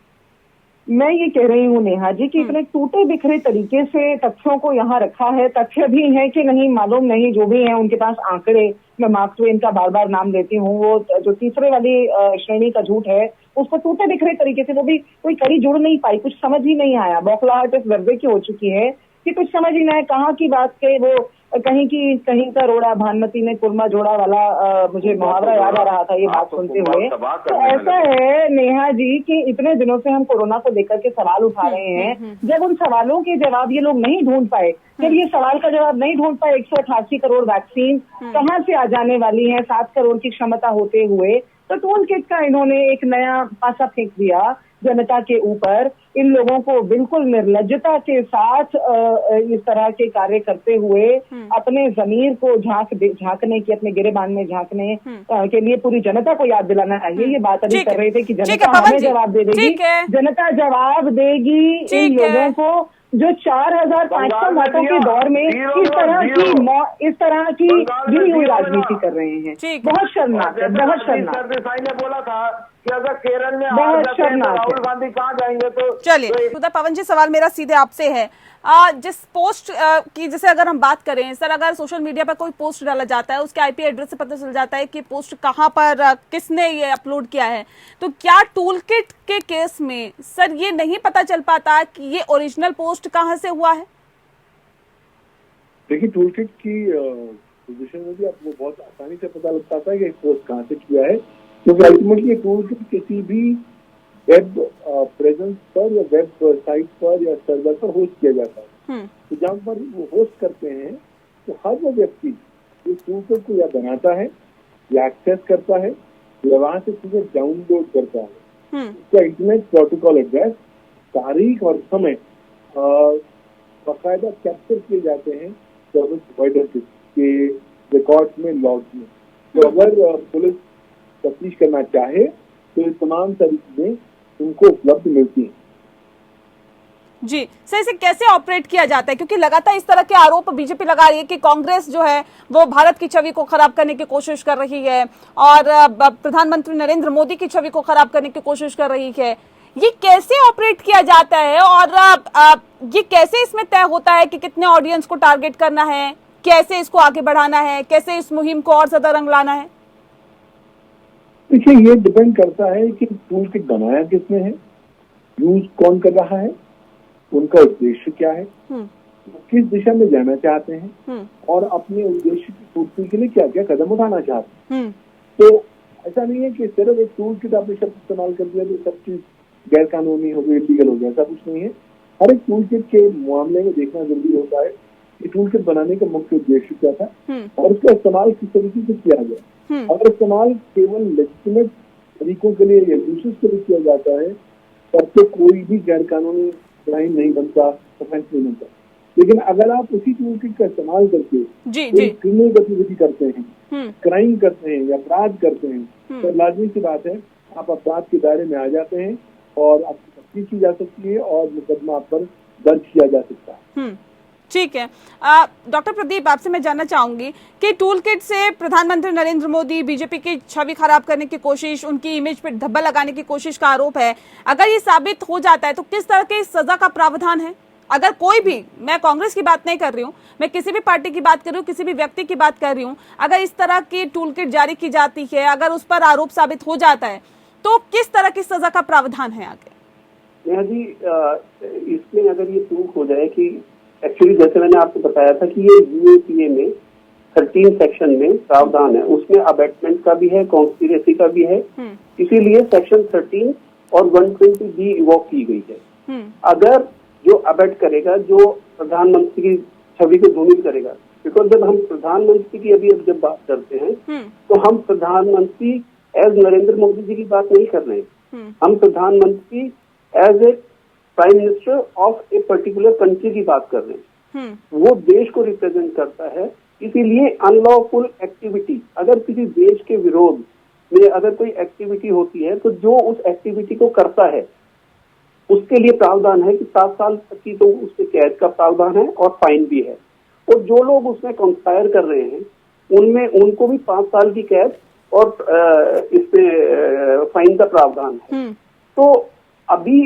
मैं ये कह रही हूँ नेहा जी कि इतने टूटे बिखरे तरीके से तथ्यों को यहाँ रखा है, तथ्य भी है कि नहीं मालूम नहीं, जो भी है उनके पास आंकड़े, मैं मार्क ट्वेन का बार बार नाम लेती हूँ, वो जो तीसरे वाली श्रेणी का झूठ है उसको टूटे बिखरे तरीके से वो भी कोई कड़ी जुड़ नहीं पाई, कुछ समझ ही नहीं आया, बौखलाहट इस दर्जे की हो चुकी है कि कुछ समझ ही नहीं आया कहाँ की बात के वो कहीं का रोड़ा भानुमति ने कुरमा जोड़ा वाला मुझे मुहावरा याद आ रहा था ये बात सुनते हुए। तो ऐसा है नेहा जी कि इतने दिनों से हम कोरोना को लेकर के सवाल उठा रहे हैं, जब उन सवालों के जवाब ये लोग नहीं ढूंढ पाए, जब ये सवाल का जवाब नहीं ढूंढ पाए 188 करोड़ वैक्सीन कहाँ से आ जाने वाली है 7 करोड़ की क्षमता होते हुए, तो टूल किट का इन्होंने एक नया पासा फेंक दिया जनता के ऊपर। इन लोगों को बिल्कुल निर्लज्जता के साथ इस तरह के कार्य करते हुए अपने जमीर को झांकने की, अपने गिरेबान में झांकने के लिए पूरी जनता को याद दिलाना चाहिए। ये बात अभी कर रहे थे कि जनता हमें जवाब दे देगी, जनता जवाब देगी इन लोगों को जो 4,500 मौतों के दौर में इस तरह की गिनी हुई राजनीति कर रहे हैं। बहुत शर्मनाक है, बहुत शर्मनाक। सरदेसाई ने बोला था कि अगर केरल में बहुत शर्मनाक राहुल गांधी कहाँ जाएंगे तो चलिए उधर पवन जी, सवाल मेरा सीधे आपसे है। जिस पोस्ट की जैसे अगर हम बात करें सर, अगर सोशल मीडिया पर कोई पोस्ट डाला जाता है उसके आईपी एड्रेस से पता चल जाता है कि पोस्ट कहां पर किसने ये अपलोड किया है, तो क्या टूल किट के केस में सर ये नहीं पता चल पाता कि ये ओरिजिनल पोस्ट कहां से हुआ है? देखिए, टूल किट की पोजीशन में भी आपको बहुत आसानी से पता लग पाता है कि पोस्ट कहाँ से किया है, क्योंकि अल्टीमेटली टूल किट किसी भी वेब प्रेजेंस पर या वेब साइट पर या सर्वर पर होस्ट किया जाता है। तो जहाँ पर वो होस्ट करते हैं तो हर वो व्यक्ति इस टूल किट को या बनाता है या एक्सेस करता है या वहां से चीजें डाउनलोड करता है। उसका इंटरनेट प्रोटोकॉल एड्रेस, तारीख और समय बाकायदा कैप्चर किए जाते हैं सर्विस प्रोवाइडर के रिकॉर्ड में, लॉग में। तो अगर पुलिस तफ्तीश करना चाहे तो ये तमाम सारी चीजें उनको उपलब्ध मिलती हैं। जी सर, इसे कैसे ऑपरेट किया जाता है, क्योंकि लगातार इस तरह के आरोप बीजेपी लगा रही है कि कांग्रेस जो है वो भारत की छवि को खराब करने की कोशिश कर रही है और प्रधानमंत्री नरेंद्र मोदी की छवि को खराब करने की कोशिश कर रही है। ये कैसे ऑपरेट किया जाता है और ये कैसे इसमें तय होता है कि कितने ऑडियंस को टारगेट करना है, कैसे इसको आगे बढ़ाना है, कैसे इस मुहिम को और ज्यादा रंग लाना है? देखिए, ये डिपेंड करता है कि टूल किट बनाया किसने है, यूज कौन कर रहा है, उनका उद्देश्य क्या है, किस दिशा में जाना चाहते हैं और अपने उद्देश्य की पूर्ति के लिए क्या क्या कदम उठाना चाहते हैं। तो ऐसा नहीं है कि सिर्फ एक टूल किट आपने शब्द इस्तेमाल कर दिया तो सब चीज गैर कानूनी हो गई, इलीगल हो गया, ऐसा कुछ नहीं है। हर एक टूल किट के मामले में देखना जरूरी होता है कि टूल किट बनाने का मुख्य उद्देश्य क्या था और उसका इस्तेमाल किस तरीके से किया गया। अगर इस्तेमाल केवल लेजिटिमेट तरीकों के लिए या यूसेज के लिए किया जाता है तब तो कोई भी गैर कानूनी क्राइम नहीं बनता, ऑफेंस नहीं बनता। लेकिन अगर आप उसी टूल किट का इस्तेमाल करके क्रिमिनल गतिविधि करते हैं, क्राइम करते हैं या अपराध करते हैं, तो लाजमी सी बात है आप अपराध के दायरे में आ जाते हैं और आपकी तफ्तीश की जा सकती है और मुकदमा आप पर दर्ज किया जा सकता है। ठीक है। डॉक्टर प्रदीप, आपसे मैं जानना चाहूंगी कि टूल किट से प्रधानमंत्री नरेंद्र मोदी, बीजेपी की छवि खराब करने की कोशिश, उनकी इमेज पर धब्बा लगाने की कोशिश का आरोप है। अगर ये साबित हो जाता है तो किस तरह की सजा का प्रावधान है? अगर कोई भी, मैं कांग्रेस की बात नहीं कर रही हूँ, मैं किसी भी पार्टी की बात कर रही हूँ, किसी भी व्यक्ति की बात कर रही हूँ, अगर इस तरह की टूल किट जारी की जाती है, अगर उस पर आरोप साबित हो जाता है तो किस तरह की सजा का प्रावधान है आगे? जी, इसमें अगर ये प्रूव हो जाए कि एक्चुअली जैसे मैंने आपको बताया था कि ये यूएपीए में 13 सेक्शन में प्रावधान है, उसमें अबेटमेंट का भी है, कॉन्स्पिरेसी का भी है, इसीलिए सेक्शन 13 और 120 भी इवॉक की गई है। अगर जो अबेट करेगा, जो प्रधानमंत्री की छवि को धूमिल करेगा, बिकॉज जब हम प्रधानमंत्री की अभी जब बात करते हैं तो हम प्रधानमंत्री एज नरेंद्र मोदी जी की बात नहीं कर रहे हैं, हम प्रधानमंत्री as a prime minister of a particular country की बात कर रहे हैं। वो देश को रिप्रेजेंट करता है, इसीलिए अनलॉफुल एक्टिविटी, अगर किसी देश के विरोध में अगर कोई एक्टिविटी होती है तो जो उस एक्टिविटी को करता है उसके लिए प्रावधान है कि 7 साल तक की तो उसके कैद का प्रावधान है और फाइन भी है। और जो लोग उसमें कंस्पायर कर रहे हैं उनमें उनको भी 5 साल की कैद और इसमें फाइन का प्रावधान है। तो अभी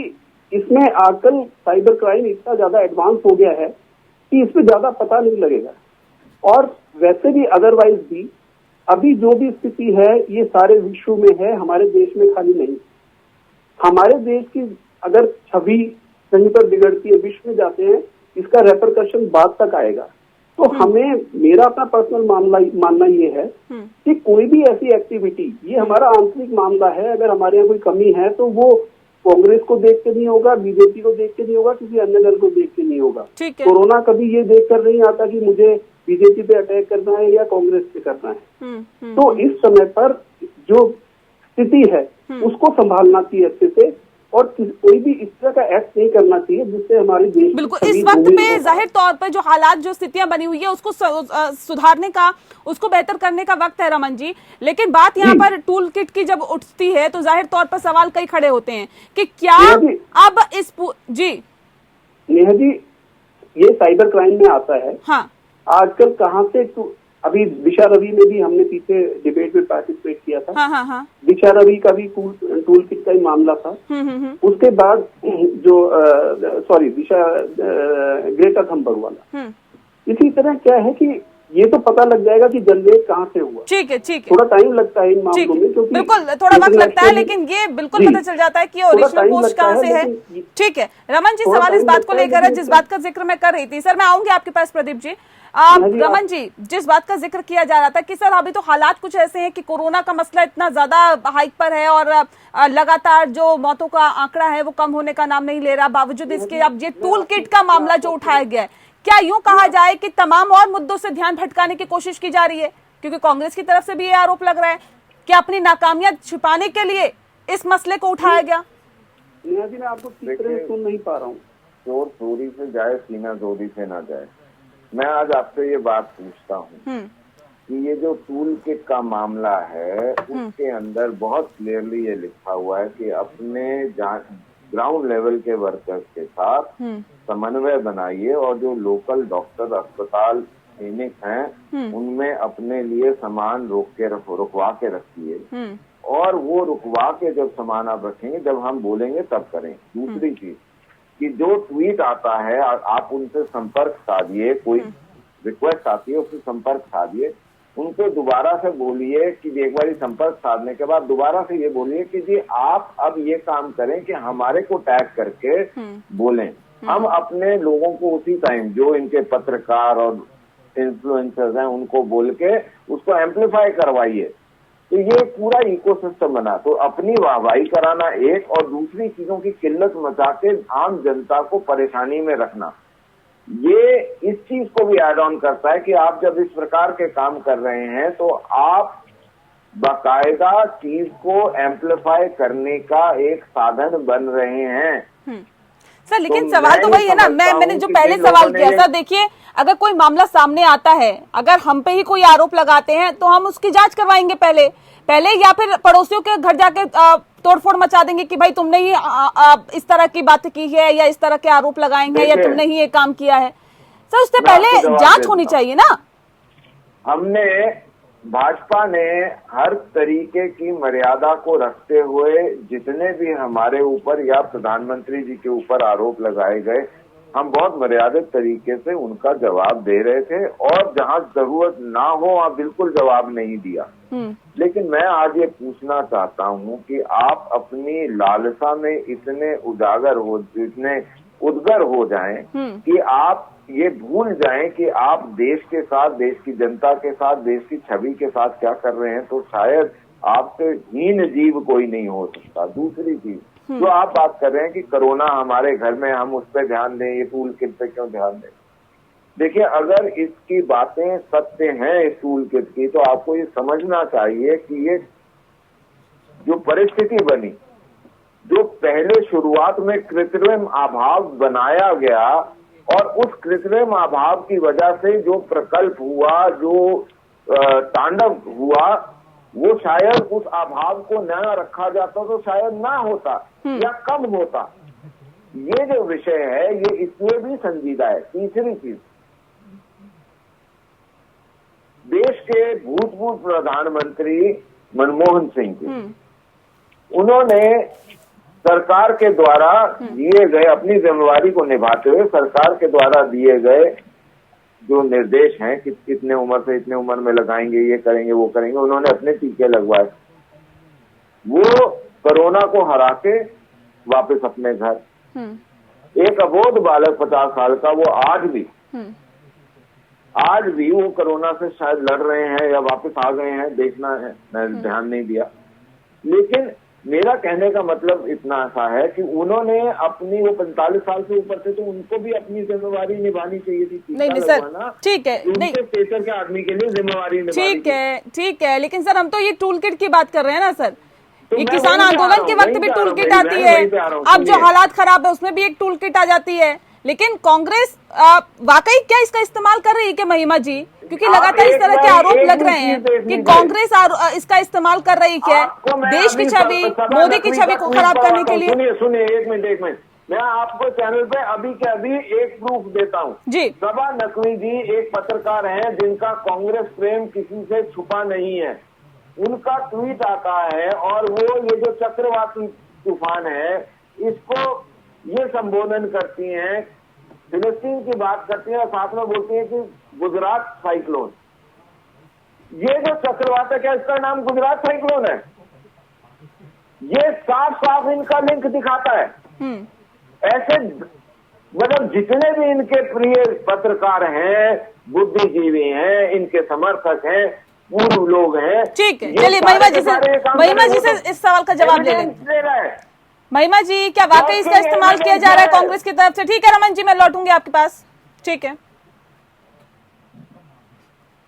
इसमें आजकल साइबर क्राइम इतना ज्यादा एडवांस हो गया है कि इसमें ज्यादा पता नहीं लगेगा। और वैसे भी अदरवाइज भी अभी जो भी स्थिति है ये सारे विश्व में है, हमारे देश में खाली नहीं। हमारे देश की अगर छवि कहीं पर बिगड़ती है, विश्व में जाते हैं, इसका रेपरकशन बाद तक आएगा। तो हमें, मेरा अपना पर्सनल मानना ये है कि कोई भी ऐसी एक्टिविटी, ये हमारा आंतरिक मामला है, अगर हमारे यहाँ कोई कमी है तो वो कांग्रेस को देख के नहीं होगा, बीजेपी को देख के नहीं होगा, किसी अन्य दल को देख के नहीं होगा। कोरोना कभी ये देख कर नहीं आता कि मुझे बीजेपी पे अटैक करना है या कांग्रेस पे करना है। तो इस समय पर जो स्थिति है उसको संभालना चाहिए अच्छे से और कोई भी इस तरह का एक्ट नहीं करना चाहिए जिससे हमारे देश बिल्कुल इस वक्त पे जाहिर तौर पर जो हालात, जो स्थितियां बनी हुई है उसको सुधारने का, उसको बेहतर करने का वक्त है रमन जी। लेकिन बात यहाँ पर टूल किट की जब उठती है तो जाहिर तौर पर सवाल कई खड़े होते हैं कि क्या अब इस जी नेहा जी, ये साइबर क्राइम में आता है। हाँ। आजकल कहाँ से अभी दिशा रवि में भी हमने पीछे डिबेट में पार्टिसिपेट किया था। हाँ। दिशा रवि का भी टूल किट का ही मामला था। उसके बाद जो ग्रेटा थम्बर वाला, इसी तरह क्या है कि ये तो पता लग जाएगा कि जनरेट कहाँ से हुआ। ठीक है। थोड़ा टाइम लगता है इन मामलों में, क्योंकि बिल्कुल थोड़ा वक्त लगता है, लेकिन ये बिल्कुल पता चल जाता है कि ओरिजिनल पोस्ट कहाँ से है। ठीक है रमन जी, सवाल इस बात को लेकर है जिस बात का जिक्र मैं कर रही थी। सर मैं आऊंगी आपके पास प्रदीप जी। रमन जी, जिस बात का जिक्र किया जा रहा था कि सर अभी तो हालात कुछ ऐसे हैं कि कोरोना का मसला इतना ज्यादा हाइक पर है और लगातार जो मौतों का आंकड़ा है वो कम होने का नाम नहीं ले रहा, बावजूद इसके अब ये टूल किट का मामला जो उठाया गया है, क्या यूं कहा जाए कि तमाम और मुद्दों से ध्यान भटकाने की कोशिश की जा रही है? क्योंकि कांग्रेस की तरफ से भी ये आरोप लग रहा है कि अपनी नाकामियां छिपाने के लिए इस मसले को उठाया गया। मैं आपको सुन नहीं पा रहा हूँ। चोर चोरी से जाए, सीना चोरी से ना जाए। मैं आज आपसे ये बात पूछता हूँ कि ये जो टूल किट का मामला है उसके अंदर बहुत क्लियरली ये लिखा हुआ है कि अपने ग्राउंड लेवल के वर्कर्स के साथ समन्वय बनाइए और जो लोकल डॉक्टर, अस्पताल, क्लिनिक हैं उनमें अपने लिए सामान रुकवा के रखिए, और वो रुकवा के जब सामान आप रखेंगे, जब हम बोलेंगे तब करें। दूसरी चीज कि जो ट्वीट आता है आप उनसे संपर्क साधिए, कोई रिक्वेस्ट आती है उससे संपर्क साधिए, उनको दोबारा से बोलिए कि एक बार संपर्क साधने के बाद दोबारा से ये बोलिए कि जी आप अब ये काम करें कि हमारे को टैग करके बोलें। हम अपने लोगों को उसी टाइम जो इनके पत्रकार और इन्फ्लुएंसर्स हैं उनको बोल के उसको एम्पलीफाई करवाइए। तो ये पूरा इकोसिस्टम बना, तो अपनी वाहवाही कराना एक, और दूसरी चीजों की किल्लत मचा के आम जनता को परेशानी में रखना, ये इस चीज को भी ऐड ऑन करता है कि आप जब इस प्रकार के काम कर रहे हैं तो आप बाकायदा चीज को एम्पलीफाई करने का एक साधन बन रहे हैं। सर लेकिन सवाल तो वही है ना, मैंने जो पहले सवाल किया सर, देखिए अगर कोई मामला सामने आता है, अगर हम पे ही कोई आरोप लगाते हैं तो हम उसकी जांच करवाएंगे पहले, या फिर पड़ोसियों के घर जाके तोड़फोड़ मचा देंगे कि भाई तुमने ही इस तरह की बात की है या इस तरह के आरोप लगाएंगे या तुमने ही ये काम किया है। सर उससे पहले जांच होनी चाहिए ना। हमने भाजपा ने हर तरीके की मर्यादा को रखते हुए जितने भी हमारे ऊपर या प्रधानमंत्री जी के ऊपर आरोप लगाए गए, हम बहुत मर्यादित तरीके से उनका जवाब दे रहे थे, और जहां जरूरत ना हो वहां बिल्कुल जवाब नहीं दिया। लेकिन मैं आज ये पूछना चाहता हूं कि आप अपनी लालसा में इतने उदगर हो जाएं कि आप ये भूल जाएं कि आप देश के साथ, देश की जनता के साथ, देश की छवि के साथ क्या कर रहे हैं, तो शायद आपसे हीन जीव कोई नहीं हो सकता। दूसरी चीज जो आप बात कर रहे हैं कि कोरोना हमारे घर में, हम उस पर ध्यान दें, ये टूल किट पे क्यों ध्यान दें? देखिए अगर इसकी बातें सत्य हैं इस टूल किट की, तो आपको ये समझना चाहिए कि ये जो परिस्थिति बनी, जो पहले शुरुआत में कृत्रिम अभाव बनाया गया, और उस कृत्रिम अभाव की वजह से जो प्रकल्प हुआ, जो तांडव हुआ, वो शायद उस अभाव को न रखा जाता तो शायद ना होता या कम होता। ये जो विषय है ये इसलिए भी संजीदा है। तीसरी चीज, देश के भूतपूर्व प्रधानमंत्री मनमोहन सिंह जी, उन्होंने सरकार के द्वारा दिए गए, अपनी जिम्मेवारी को निभाते हुए सरकार के द्वारा दिए गए जो निर्देश हैं कि कितने उम्र से इतने उम्र में लगाएंगे, ये करेंगे, वो करेंगे, उन्होंने अपने टीके लगवाए। वो कोरोना को हरा के वापस अपने घर, एक अबोध बालक 50 साल का, वो आज भी वो कोरोना से शायद लड़ रहे हैं या वापस आ गए हैं, देखना है, मैं ध्यान नहीं दिया। लेकिन मेरा कहने का मतलब इतना सा है कि उन्होंने अपनी, वो 45 साल से ऊपर थे, तो उनको भी अपनी जिम्मेवारी निभानी चाहिए थी। नहीं सर, ठीक है, नहीं स्टेचर के आदमी के लिए जिम्मेवारी निभानी, ठीक है, लेकिन सर हम तो ये टूल किट की बात कर रहे हैं ना सर। ये किसान आंदोलन के वक्त भी टूल किट आती है, अब जो हालात खराब है उसमें भी एक टूल किट आ जाती है। लेकिन कांग्रेस वाकई क्या इसका इस्तेमाल कर रही है क्या महिमा जी? क्योंकि लगातार इस तरह के आरोप लग रहे हैं कि कांग्रेस इसका इस्तेमाल कर रही है देश की छवि, मोदी की छवि को खराब करने के लिए। सुनिए एक मिनट, मैं आपको चैनल पे अभी के अभी एक प्रूफ देता हूँ जी। सबा नकवी जी एक पत्रकार हैं जिनका कांग्रेस प्रेम किसी से छुपा नहीं है। उनका ट्वीट आता है और वो ये जो चक्रवाती तूफान है इसको ये संबोधन करती हैं, फिलिस्तीन की बात करती हैं और साथ में बोलती हैं कि गुजरात साइक्लोन। ये जो चक्रवात है क्या इसका नाम गुजरात साइक्लोन है? ये साफ साफ इनका लिंक दिखाता है। ऐसे मतलब जितने भी इनके प्रिय पत्रकार हैं, बुद्धिजीवी हैं, इनके समर्थक हैं, पूर्व लोग हैं। ठीक है, चलिए महिमा जी से इस सवाल का जवाब ले लें। महिमा जी, क्या वाकई इसका इस्तेमाल किया जा रहा है कांग्रेस की तरफ से? ठीक है रमन जी, मैं लौटूंगी आपके पास। ठीक है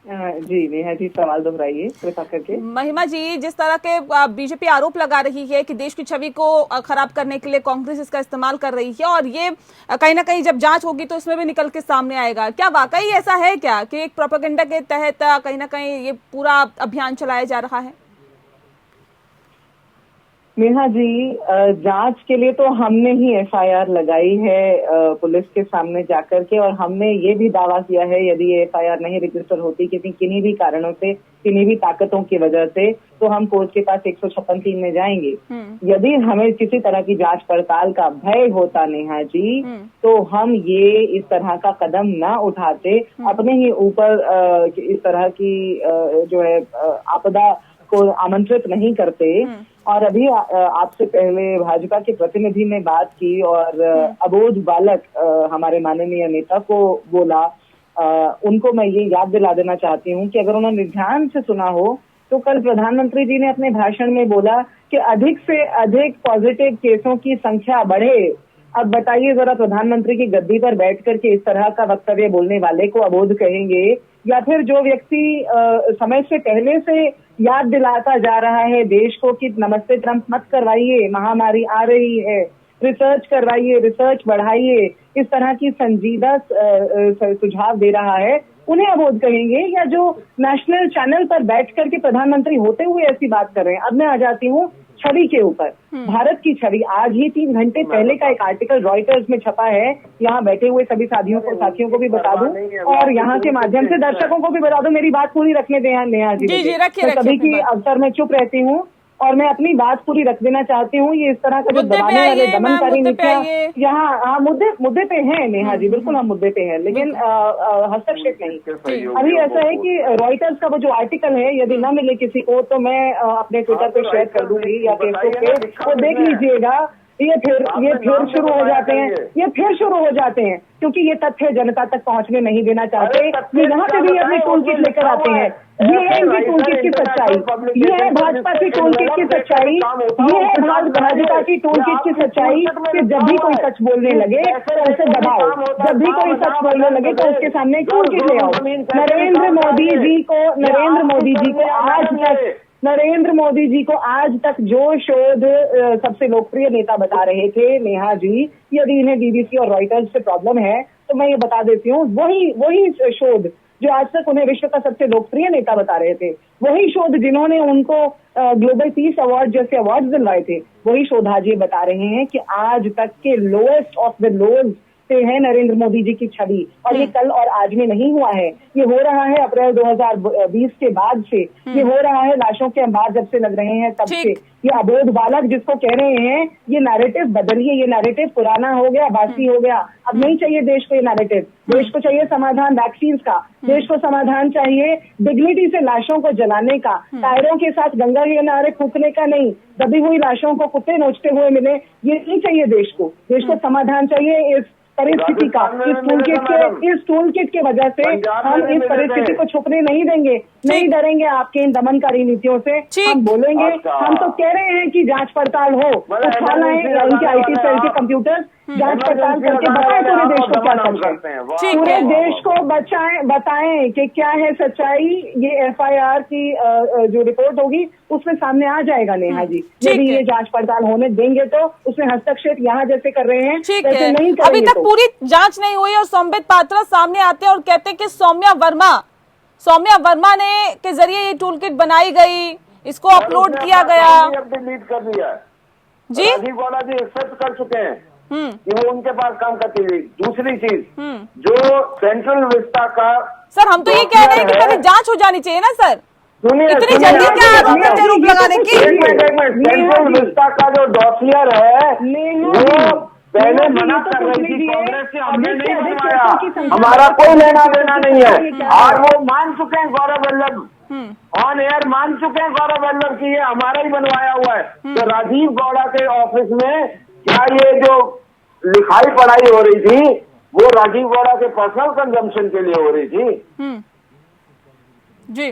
जी नेहा जी, सवाल दोहराइए कृपा करके। महिमा जी, जिस तरह के बीजेपी आरोप लगा रही है कि देश की छवि को खराब करने के लिए कांग्रेस इसका इस्तेमाल कर रही है और ये कहीं ना कहीं जब जांच होगी तो इसमें भी निकल के सामने आएगा, क्या वाकई ऐसा है क्या कि एक प्रोपेगेंडा के तहत कहीं ना कहीं ये पूरा अभियान चलाया जा रहा है? नेहा जी, जांच के लिए तो हमने ही एफआईआर लगाई है पुलिस के सामने जाकर के, और हमने ये भी दावा किया है यदि ये एफआईआर नहीं रजिस्टर होती किन्हीं भी कारणों से, किन्हीं भी ताकतों की वजह से, तो हम कोर्ट के पास 156(3) में जाएंगे। यदि हमें किसी तरह की जांच पड़ताल का भय होता नेहा जी, तो हम ये इस तरह का कदम ना उठाते, अपने ही ऊपर इस तरह की जो है आपदा को आमंत्रित नहीं करते। और अभी आपसे पहले भाजपा के प्रतिनिधि ने बात की और अबोध बालक हमारे माननीय नेता को बोला। उनको मैं ये याद दिला देना चाहती हूँ कि अगर उन्होंने ध्यान से सुना हो तो कल प्रधानमंत्री जी ने अपने भाषण में बोला कि अधिक से अधिक पॉजिटिव केसों की संख्या बढ़े। अब बताइए जरा, प्रधानमंत्री की गद्दी पर बैठ करके इस तरह का वक्तव्य बोलने वाले को अबोध कहेंगे, या फिर जो व्यक्ति समय से पहले से याद दिलाता जा रहा है देश को कि नमस्ते ट्रंप मत करवाइए, महामारी आ रही है, रिसर्च करवाइए, रिसर्च बढ़ाइए, इस तरह की संजीदा सुझाव दे रहा है, उन्हें अबोध कहेंगे, या जो नेशनल चैनल पर बैठ करके प्रधानमंत्री होते हुए ऐसी बात कर रहे हैं। अब मैं आ जाती हूँ छवि के ऊपर, भारत की छवि। आज ही 3 घंटे पहले का एक आर्टिकल रॉयटर्स में छपा है, यहाँ बैठे हुए सभी साथियों को भी बता दूं और यहाँ के माध्यम से दर्शकों को भी बता दूं। मेरी बात पूरी रखने दें नेहा जी, कभी की अवसर में चुप रहती हूँ और मैं अपनी बात पूरी रख देना चाहती हूँ। ये इस तरह का जो दबाने वाले दमनकारी नीतियां यहाँ मुद्दे पे हैं नेहा जी, बिल्कुल हम मुद्दे पे हैं, लेकिन हस्तक्षेप नहीं। अभी ऐसा है कि रॉयटर्स का वो जो आर्टिकल है, यदि न मिले किसी को तो मैं अपने ट्विटर पे शेयर कर दूंगी या फेसबुक पे, वो देख लीजिएगा। ये फिर शुरू हो जाते हैं क्योंकि ये तथ्य जनता तक पहुंचने नहीं देना चाहते। ये यहाँ पे भी अपनी टूल किट लेकर आते हैं। ये है इनकी टूल किट की सच्चाई, ये है भाजपा की टूल किट की सच्चाई, ये है भाजपा की टूल किट की सच्चाई कि जब भी कोई सच बोलने लगे तो उसे दबाओ, जब भी कोई सच बोलने लगे तो उसके सामने टूल किट ले आओ। नरेंद्र मोदी जी को आज तक जो शोध सबसे लोकप्रिय नेता बता रहे थे नेहा जी, यदि इन्हें बीबीसी और रॉयटर्स से प्रॉब्लम है तो मैं ये बता देती हूँ, वही शोध जो आज तक उन्हें विश्व का सबसे लोकप्रिय नेता बता रहे थे, वही शोध जिन्होंने उनको ग्लोबल पीस अवार्ड जैसे अवार्ड दिलवाए थे, वही शोध आज ये बता रहे हैं कि आज तक के लोएस्ट ऑफ द लोज से है नरेंद्र मोदी जी की छवि। और ये कल और आज में नहीं हुआ है, ये हो रहा है अप्रैल 2020 के बाद से, ये हो रहा है लाशों के अंबार जब से लग रहे हैं तब से। ये अबोध बालक जिसको कह रहे हैं, ये नैरेटिव बदलिए, ये नैरेटिव पुराना हो गया, बासी हो गया, अब नहीं चाहिए देश को ये नैरेटिव। देश को चाहिए समाधान वैक्सीन का, देश को समाधान चाहिए डिग्निटी से लाशों को जलाने का, टायरों के साथ गंगा के किनारे फूकने का नहीं, दबी हुई लाशों को कुत्ते नोचते हुए मिले, ये नहीं चाहिए देश को। देश को समाधान चाहिए इस परिस्थिति का। इस टूल किट के वजह से हम इस परिस्थिति को छुपने नहीं देंगे, नहीं डरेंगे आपके इन दमनकारी नीतियों से। हम बोलेंगे, हम तो कह रहे हैं कि जांच पड़ताल हो, उठाना है उनके आईटी सेल के कंप्यूटर जांच पड़ताल करके बताएं पूरे देश को क्या सच है, पूरे देश को बताएं कि क्या है सच्चाई। ये एफआईआर की जो रिपोर्ट होगी उसमें सामने आ जाएगा नेहा जी। यदि ये जांच पड़ताल होने देंगे तो उसमें हस्तक्षेप यहाँ जैसे कर रहे हैं वैसे नहीं करेंगे। अभी तक पूरी जांच नहीं हुई और संबित पात्रा सामने आते हैं और कहते हैं कि सौम्या वर्मा ने के जरिए ये टूल किट बनाई गई, इसको अपलोड किया गया। डिलीट कर दिया जी बालाजी एक्सेप्ट कर चुके हैं, कि वो उनके पास काम करती थी। दूसरी चीज, जो सेंट्रल विस्टा का, सर हम तो ये कह रहे हैं कि पहले जांच हो जानी चाहिए ना सर, इतनी जल्दी क्या आरोप लगाने की। सेंट्रल विस्टा का जो डॉसियर है वो पहले मना कर रही थी कांग्रेस से, हमने नहीं बनवाया, हमारा कोई लेना देना नहीं है। और वो मान चुके हैं गौरव वल्लभ, ऑन एयर मान चुके हैं गौरव वल्लभ की ये हमारा ही बनवाया हुआ है। तो राजीव गौड़ा के ऑफिस में क्या ये जो लिखाई पढ़ाई हो रही थी वो राजीव गौड़ा के पर्सनल कंजम्पशन के लिए हो रही थी? जी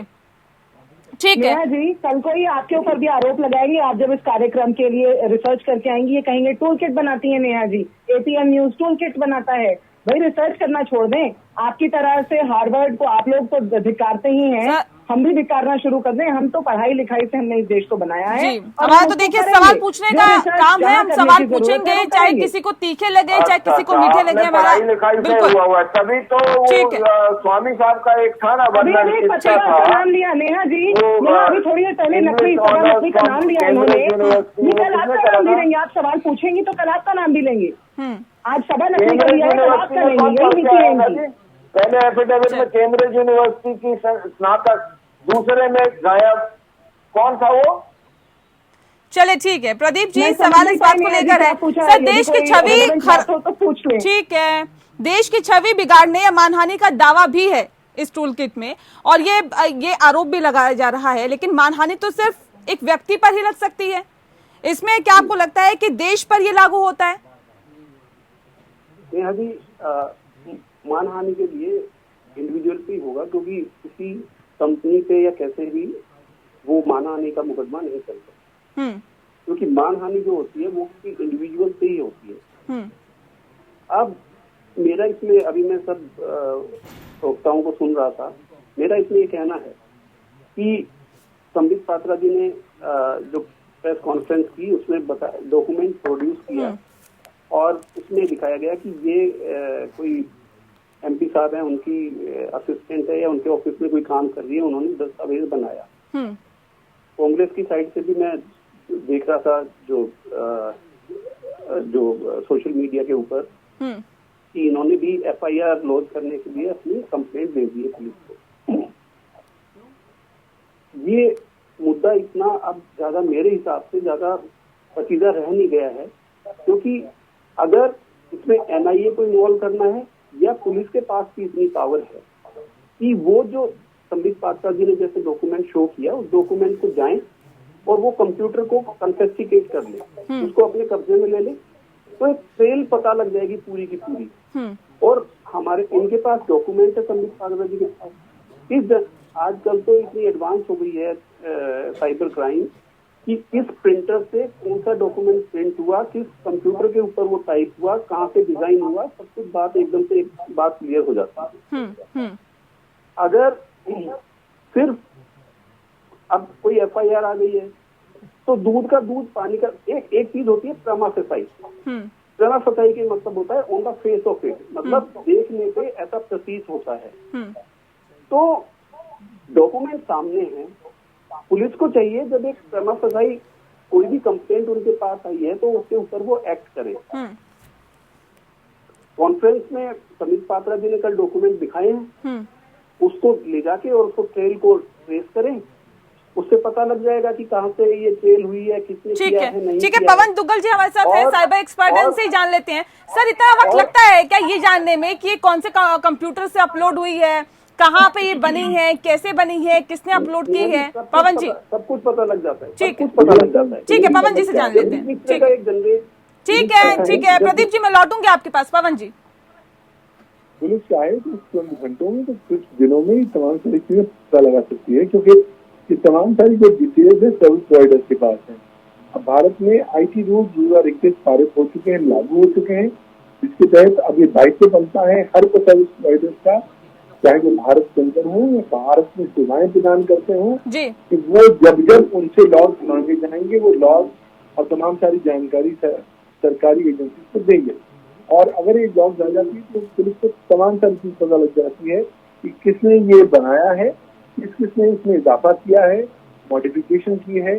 ठीक है जी, कल को ही आपके ऊपर भी आरोप लगाएंगे। आप जब इस कार्यक्रम के लिए रिसर्च करके आएंगी, ये कहेंगे टूल किट बनाती है Neha ji, APM news tool kit बनाता है। भाई रिसर्च करना छोड़ दें, आपकी तरह से हार्वर्ड को आप लोग तो धिक्कारते ही हैं, हम भी धिक्कारना शुरू कर दें। हम तो पढ़ाई लिखाई से हमने इस देश को बनाया है। हमारा तो देखिए सवाल पूछने का काम है, हम सवाल पूछेंगे, चाहे किसी को तीखे लगे चाहे किसी को मीठे लगे। हमारा बिल्कुल हुआ हुआ, तभी तो स्वामी साहब का एक था ना, नाम लिया नेहा जी, यहाँ अभी थोड़ी देर पहले नकली का नाम लिया इन्होंने। कल आपका नाम भी लेंगे, आप सवाल पूछेंगी तो कल आपका नाम भी लेंगे। आज सभा नकली का लिया है, कल आपका लेंगे। पहले एफिडेविट में कैम्ब्रिज यूनिवर्सिटी की स्नातक, दूसरे में गायब, कौन था वो? चले ठीक है प्रदीप जी, सवाल इस बात को लेकर है सर, देश की छवि, ठीक है, देश की छवि बिगाड़ने या मानहानि का दावा भी है इस टूल किट में, और ये आरोप भी लगाया जा रहा है, लेकिन मानहानि तो सिर्फ एक व्यक्ति पर ही लग सकती है। इसमें क्या आपको लगता है कि देश पर ये लागू होता है? नेहा जी, मानहानि के लिए इंडिविजुअल पे होगा, क्योंकि किसी कंपनी पे या कैसे भी वो मानहानि का मुकदमा नहीं चलता, क्योंकि मानहानि जो होती है वो किसी इंडिविजुअल से ही होती है। अब मेरा इसमें, अभी मैं सब वक्ताओं को सुन रहा था, मेरा इसमें ये कहना है कि संबित पात्रा जी ने जो प्रेस कॉन्फ्रेंस की उसमें डॉक्यूमेंट प्रोड्यूस किया और उसमें दिखाया गया कि ये कोई एमपी साहब हैं, उनकी असिस्टेंट है या उनके ऑफिस में कोई काम कर रही है, उन्होंने दस्तावेज बनाया। कांग्रेस की साइड से भी मैं देख रहा था जो सोशल मीडिया के ऊपर कि इन्होंने भी एफआईआर लॉन्च करने के लिए अपनी कंप्लेंट दे दी है पुलिस को। ये मुद्दा इतना अब ज्यादा मेरे हिसाब से ज्यादा पचीदा रह नहीं गया है, क्योंकि अगर इसमें एनआईए को इन्वॉल्व करना है या पुलिस के पास भी इतनी पावर है कि वो जो संबित पात्रा जी ने जैसे डॉक्यूमेंट शो किया, उस डॉक्यूमेंट को जाएं और वो कंप्यूटर को कन्फेस्टिकेट कर ले, उसको अपने कब्जे में ले ले, तो एक ट्रेल पता लग जाएगी पूरी की पूरी। और हमारे इनके पास डॉक्यूमेंट है संबित पात्रा जी के पास। आजकल तो इतनी एडवांस हो गई है साइबर क्राइम कि किस प्रिंटर से कौन सा डॉक्यूमेंट प्रिंट हुआ, किस कंप्यूटर के ऊपर वो टाइप हुआ, कहाँ पे डिजाइन हुआ, सब कुछ बात एकदम से एक बात क्लियर हो जाती है। अगर सिर्फ अब कोई एफआईआर आ गई है तो दूध का दूध पानी का, एक चीज होती है प्रमा फेसाई। प्रमा फेसाई के मतलब होता है on the face of it, मतलब देखने पे ऐसा प्रतीत होता है। तो डॉक्यूमेंट सामने है, पुलिस को चाहिए जब एक प्रमा फेसाई कोई भी कंप्लेंट उनके पास आई है तो उसके ऊपर वो एक्ट करे। कॉन्फ्रेंस में संबित पात्रा जी ने कल डॉक्यूमेंट दिखाए हैं, उसको ले जाके और उसको ट्रेल को ट्रेस करें, उससे पता लग जाएगा कि कहाँ से ये ट्रेल हुई है, किसने किया है, नहीं ठीक है। पवन दुग्गल जी हमारे साथ है, साइबर एक्सपर्ट है, उनसे ही जान लेते हैं। सर इतना वक्त लगता है क्या ये जानने में कि ये कौन से कंप्यूटर से अपलोड हुई है, कहाँ पे ये बनी है, कैसे बनी है, किसने अपलोड की है? पवन जी सब कुछ पता लग जाता है, ठीक है, पता लग जाता है। ठीक है, पवन जी से जान लेते हैं। ठीक है प्रदीप जी, मैं लौटूंगी आपके पास। पवन जी, पुलिस चाहे तो चंद घंटों में तो कुछ दिनों में ही तमाम सारी चीजें पता लगा सकती है, क्योंकि ये तमाम सारी जो डिटेल्स है सर्विस प्रोवाइडर्स के पास है। अब भारत में आईटी रूल 2021 पारित हो चुके हैं, लागू हो चुके हैं, जिसके तहत अब ये दायित्व बनता है हर को सर्विस प्रोवाइडर्स का, चाहे वो भारत के अंदर हो या भारत में सेवाएं प्रदान करते हो, कि वो जब उनसे लॉग मांगे जाएंगे वो लॉग और तमाम सारी जानकारी सरकारी एजेंसी को देंगे। और अगर ये जॉब आ जाती है तो पुलिस को तमाम सारी चीज पता लग जाती है कि किसने ये बनाया है, किसने इसमें इजाफा किया है, मॉडिफिकेशन की है,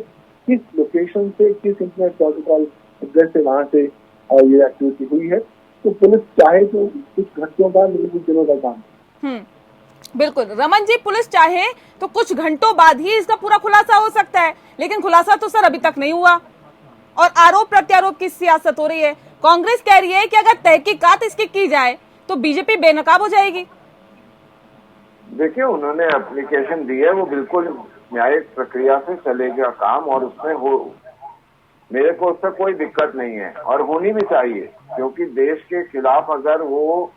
किस लोकेशन से, किस इंटरनेट प्रोटोकॉल एड्रेस से वहां से और ये एक्टिविटी हुई है, तो पुलिस चाहे तो कुछ घंटों का, लेकिन कुछ दिनों का काम। बिल्कुल रमन जी, पुलिस चाहे तो कुछ घंटों बाद ही इसका पूरा खुलासा हो सकता है, लेकिन खुलासा तो सर अभी तक नहीं हुआ और आरोप प्रत्यारोप की सियासत हो रही है। कांग्रेस कह रही है कि अगर तहकीकात इसकी की जाए तो बीजेपी बेनकाब हो जाएगी। देखिए, उन्होंने एप्लीकेशन दी है, वो बिल्कुल न्यायिक प्रक्रिया से चलेगा काम, और उसमें हो, मेरे को उससे कोई दिक्कत नहीं है और होनी भी चाहिए, क्योंकि देश के खिलाफ अगर वो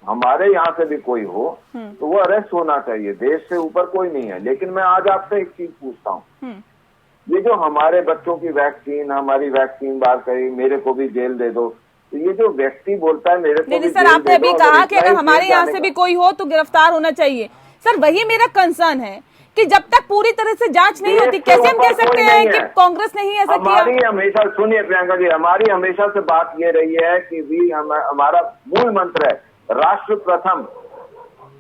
हमारे यहाँ से भी कोई हो तो वो अरेस्ट होना चाहिए, देश से ऊपर कोई नहीं है। लेकिन मैं आज आपसे एक चीज पूछता हूँ, ये जो हमारे बच्चों की वैक्सीन, हमारी वैक्सीन बात करी, मेरे को भी जेल दे दो, तो ये जो व्यक्ति बोलता है मेरे को नहीं सर, आपने अभी कहा कि अगर हमारे यहाँ से भी कोई हो तो गिरफ्तार होना चाहिए। सर वही मेरा कंसर्न है कि जब तक पूरी तरह से जांच नहीं होती, कैसे हम कह सकते हैं कि कांग्रेस ने ही ऐसा किया? हमारी हमेशा, सुनिए प्रियंका जी, हमारी हमेशा से बात ये रही है कि भी हमारा मूल मंत्र है राष्ट्र प्रथम,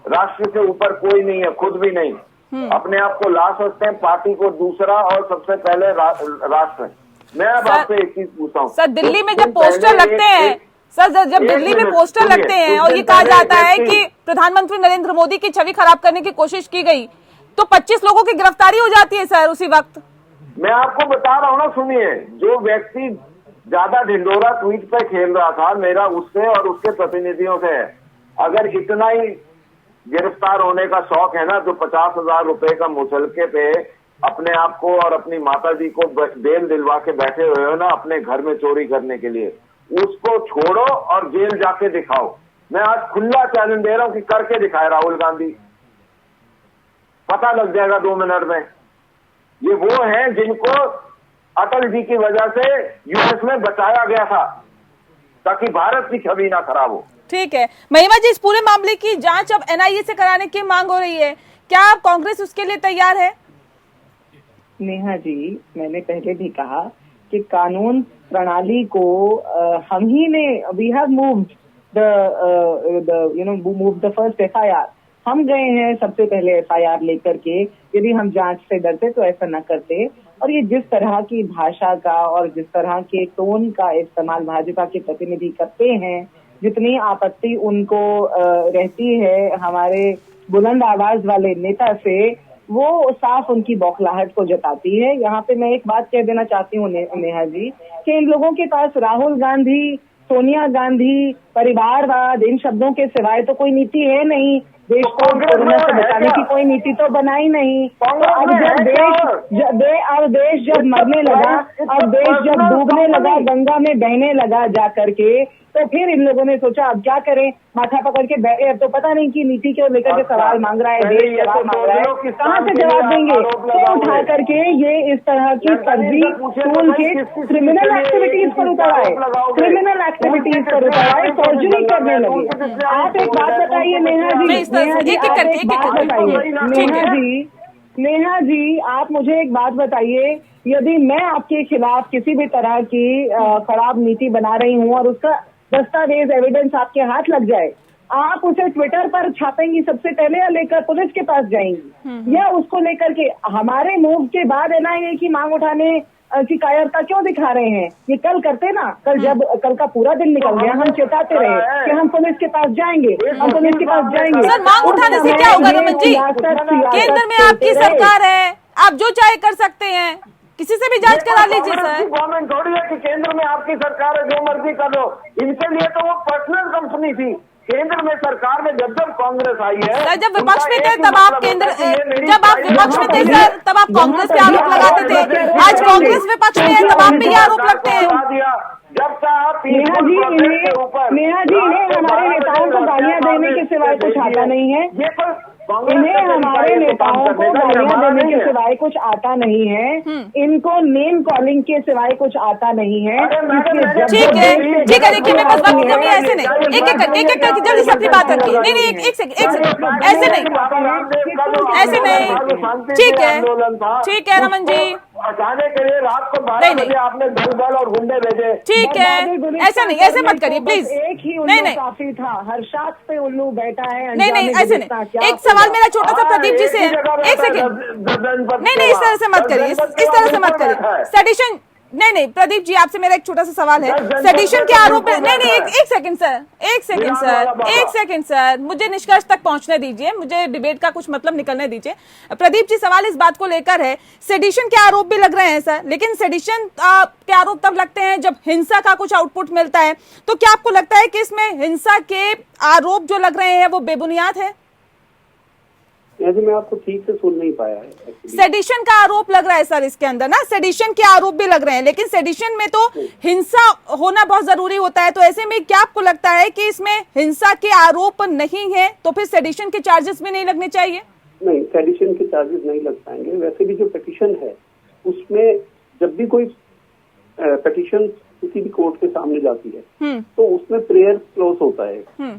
राष्ट्र से ऊपर कोई नहीं है, खुद भी नहीं। अपने आप को ला सकते हैं, पार्टी को दूसरा, और सबसे पहले राष्ट्र। मैं अब आपसे एक चीज पूछता हूँ सर, दिल्ली में जब पोस्टर लगते हैं सर, जब दिल्ली में पोस्टर लगते हैं और ये कहा जाता है कि प्रधानमंत्री नरेंद्र मोदी की छवि खराब करने की कोशिश की गई, तो 25 लोगों की गिरफ्तारी हो जाती है सर उसी वक्त। मैं आपको बता रहा हूँ ना, सुनिए, जो व्यक्ति ज्यादा ढिंडोरा ट्वीट पे खेल रहा था, मेरा उससे और उसके प्रतिनिधियों से है। अगर इतना ही गिरफ्तार होने का शौक है ना, तो 50,000 रुपए का मुचलके पे अपने आप को और अपनी माता जी को बेल दिलवा के बैठे हुए हो ना अपने घर में चोरी करने के लिए, उसको छोड़ो और जेल जाके दिखाओ। मैं आज खुला चैलेंज दे रहा हूं कि करके दिखाए राहुल गांधी, पता लग जाएगा 2 मिनट में। ये वो हैं जिनको अटल जी की वजह से यूएस में बचाया गया था ताकि भारत की छवि ना खराब हो। ठीक है महिमा जी, इस पूरे मामले की जांच अब एनआईए से कराने की मांग हो रही है, क्या आप कांग्रेस उसके लिए तैयार है? नेहा जी, मैंने पहले भी कहा कि कानून प्रणाली को हम ही ने, we have moved the first FIR. हम गए हैं सबसे पहले एफआईआर लेकर के, यदि हम जांच से डरते तो ऐसा न करते। और ये जिस तरह की भाषा का और जिस तरह के टोन का इस्तेमाल भाजपा के प्रतिनिधि करते हैं, जितनी आपत्ति उनको रहती है हमारे बुलंद आवाज वाले नेता से, वो साफ उनकी बौखलाहट को जताती है। यहाँ पे मैं एक बात कह देना चाहती हूँ नेहा जी, कि इन लोगों के पास राहुल गांधी, सोनिया गांधी, परिवारवाद, इन शब्दों के सिवाय तो कोई नीति है नहीं। देश को कोरोना से बचाने की कोई नीति तो बनाई नहीं। तो अब जब देश जब मरने लगा, अब देश जब डूबने लगा, गंगा में बहने लगा जा करके, तो फिर इन लोगों ने सोचा अब क्या करें, माथा पकड़ के बैठे। अब तो पता नहीं कि नीति को लेकर के सवाल मांग रहा है, देश सवाल मांग रहा है, कहाँ से जवाब देंगे? तो उठा करके ये इस तरह की फर्जी टूल के क्रिमिनल एक्टिविटीज पर उतर आए, फॉर्जरी करने लगे। आप एक बात बताइए नेहा जी, नेहा जी आप मुझे एक बात बताइए, यदि मैं आपके खिलाफ किसी भी तरह की खराब नीति बना रही हूँ और उसका दस्तावेज एविडेंस आपके हाथ लग जाए, आप उसे ट्विटर पर छापेंगी सबसे पहले या लेकर पुलिस के पास जाएंगी, या उसको लेकर के हमारे मूव के बाद एनआईए की मांग उठाने की कायरता क्यों दिखा रहे हैं? ये कल करते ना, कल का पूरा दिन निकल गया, हम चेताते रहे कि हम पुलिस के पास जाएंगे, हम पुलिस के पास जाएंगे। सर मांग उठाने से क्या होगा रमन जी? केंद्र में आपकी सरकार है, आप जो चाहे कर सकते हैं, किसी से भी जांच करा लीजिए सर। गवर्नमेंट थोड़ी है कि केंद्र में आपकी सरकार है, जो मर्जी कर लो। इनके लिए तो वो पर्सनल कंपनी थी। केंद्र में सरकार में जब कांग्रेस आई है सर, जब विपक्ष में थे तब आप केंद्र, जब आप विपक्ष में थे सर तब आप कांग्रेस पे आरोप लगाते थे, आज कांग्रेस विपक्ष में है तब आप पे ये आरोप लगते हैं। जब साहब नेहा जी इन्हें हमारे नेताओं को गालियां देने के सिवाय कुछ आता नहीं है, इन्हें हमारे नेताओं को गालियां देने के सिवाय कुछ आता नहीं है, इनको नेम कॉलिंग के सिवाय कुछ आता नहीं है। ठीक है देखिए मेरे पास वक्त कमी है, ऐसे नहीं, एक एक करके जल्दी से अपनी बात रखिए। नहीं एक सेकंड, ऐसे नहीं, ठीक है रमन जी, बचाने के लिए रात को 12 बजे आपने दल और गुंडे भेजे। ठीक है, ऐसे मत करिए प्लीज। एक ही उल्लू काफी था, हर शख्स पे उल्लू बैठा है। नहीं ऐसे नहीं, एक सवाल मेरा छोटा सा प्रदीप जी से है, एक सेकंड। नहीं इस तरह से मत करिए, इस तरह से मत करिए। सेडिशन नहीं प्रदीप जी, आपसे मेरा एक छोटा सा सवाल है। सेडिशन के आरोप नहीं, एक सेकंड सर, मुझे निष्कर्ष तक पहुंचने दीजिए, मुझे डिबेट का कुछ मतलब निकलने दीजिए। प्रदीप जी, सवाल इस बात को लेकर है, सेडिशन के आरोप भी लग रहे हैं सर, लेकिन सेडिशन के आरोप तब लगते हैं जब हिंसा का कुछ आउटपुट मिलता है। तो क्या आपको लगता है कि इसमें हिंसा के आरोप जो लग रहे हैं वो बेबुनियाद है? मैं आपको ठीक से सुन नहीं पाया है। सेडिशन का आरोप लग रहा है सर, इसके अंदर ना सेडिशन के आरोप भी लग रहे हैं, लेकिन सेडिशन में तो हिंसा होना बहुत जरूरी होता है। तो ऐसे में क्या आपको लगता है कि इसमें हिंसा के आरोप नहीं है तो फिर सेडिशन के चार्जेस भी नहीं लगने चाहिए? नहीं, सेडिशन के चार्जेस नहीं लग पाएंगे। वैसे भी जो पिटीशन है उसमें जब भी कोई पिटीशन किसी भी कोर्ट के सामने जाती है तो उसमें प्रेयर क्लोज होता है।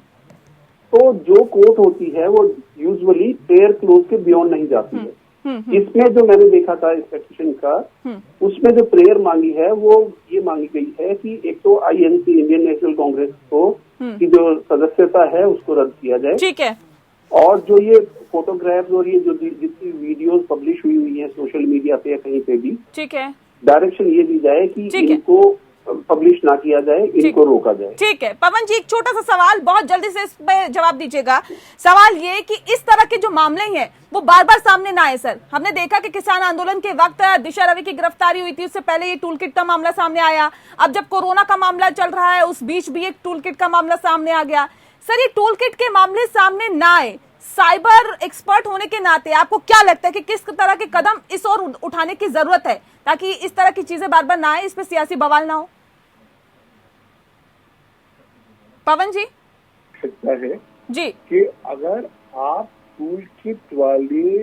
तो जो कोर्ट होती है वो यूजुअली प्रेयर क्लोज के बियॉन्ड नहीं जाती है। इसमें जो मैंने देखा था इस पिटीशन का, उसमें जो प्रेयर मांगी है वो ये मांगी गई है कि एक तो INC, इंडियन नेशनल कांग्रेस को की जो सदस्यता है उसको रद्द किया जाए। ठीक है। और जो ये फोटोग्राफ्स और ये जो जितनी वीडियोस पब्लिश हुई है सोशल मीडिया पे या कहीं पे भी, ठीक है, डायरेक्शन ये दी जाए कि इनको पब्लिश ना किया जाए, इनको रोका जाए। ठीक है। पवन जी, एक छोटा सा सवाल, बहुत जल्दी से इस पे जवाब दीजिएगा। सवाल ये कि इस तरह के जो मामले हैं वो बार बार सामने ना आए सर। हमने देखा कि किसान आंदोलन के वक्त दिशा रवि की गिरफ्तारी हुई थी, उससे पहले ये टूल किट का मामला सामने आया। अब जब कोरोना का मामला चल रहा है उस बीच भी एक टूल किट का मामला सामने आ गया। सर, ये टूल किट के मामले सामने ना आए, साइबर एक्सपर्ट होने के नाते आपको क्या लगता है कि किस तरह के कदम इस ओर उठाने की जरूरत है ताकि इस तरह की चीजें बार बार ना आए, इस पर सियासी बवाल ना हो? पवन जी सकता है जी कि अगर आप टूल किट वाले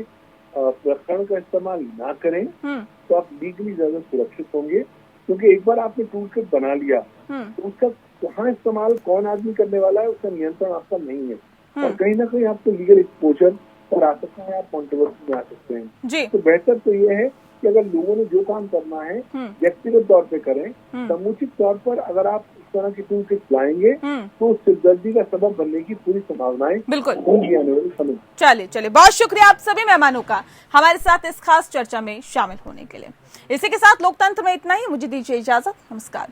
प्रकरण का इस्तेमाल ना करें तो आप लीगली ज्यादा सुरक्षित होंगे, क्योंकि एक बार आपने टूल किट बना लिया तो उसका कहाँ इस्तेमाल कौन आदमी करने वाला है उसका नियंत्रण आपका नहीं है, और कहीं ना कहीं आपको लीगल एक्सपोजर पर आ सकता है, आप कॉन्ट्रोवर्सी में आ सकते हैं जी। तो बेहतर तो ये है कि अगर लोगों ने जो काम करना है व्यक्तिगत तौर पे करें, समुचित तौर पर अगर आप इस तरह की टूल किट लाएंगे तो सिरदर्दी का सबब बनने की पूरी संभावनाएं बिल्कुल होंगी आने वाले समय। चलिए, बहुत शुक्रिया आप सभी मेहमानों का हमारे साथ इस खास चर्चा में शामिल होने के लिए। इसी के साथ लोकतंत्र में इतना ही, मुझे दीजिए इजाजत, नमस्कार।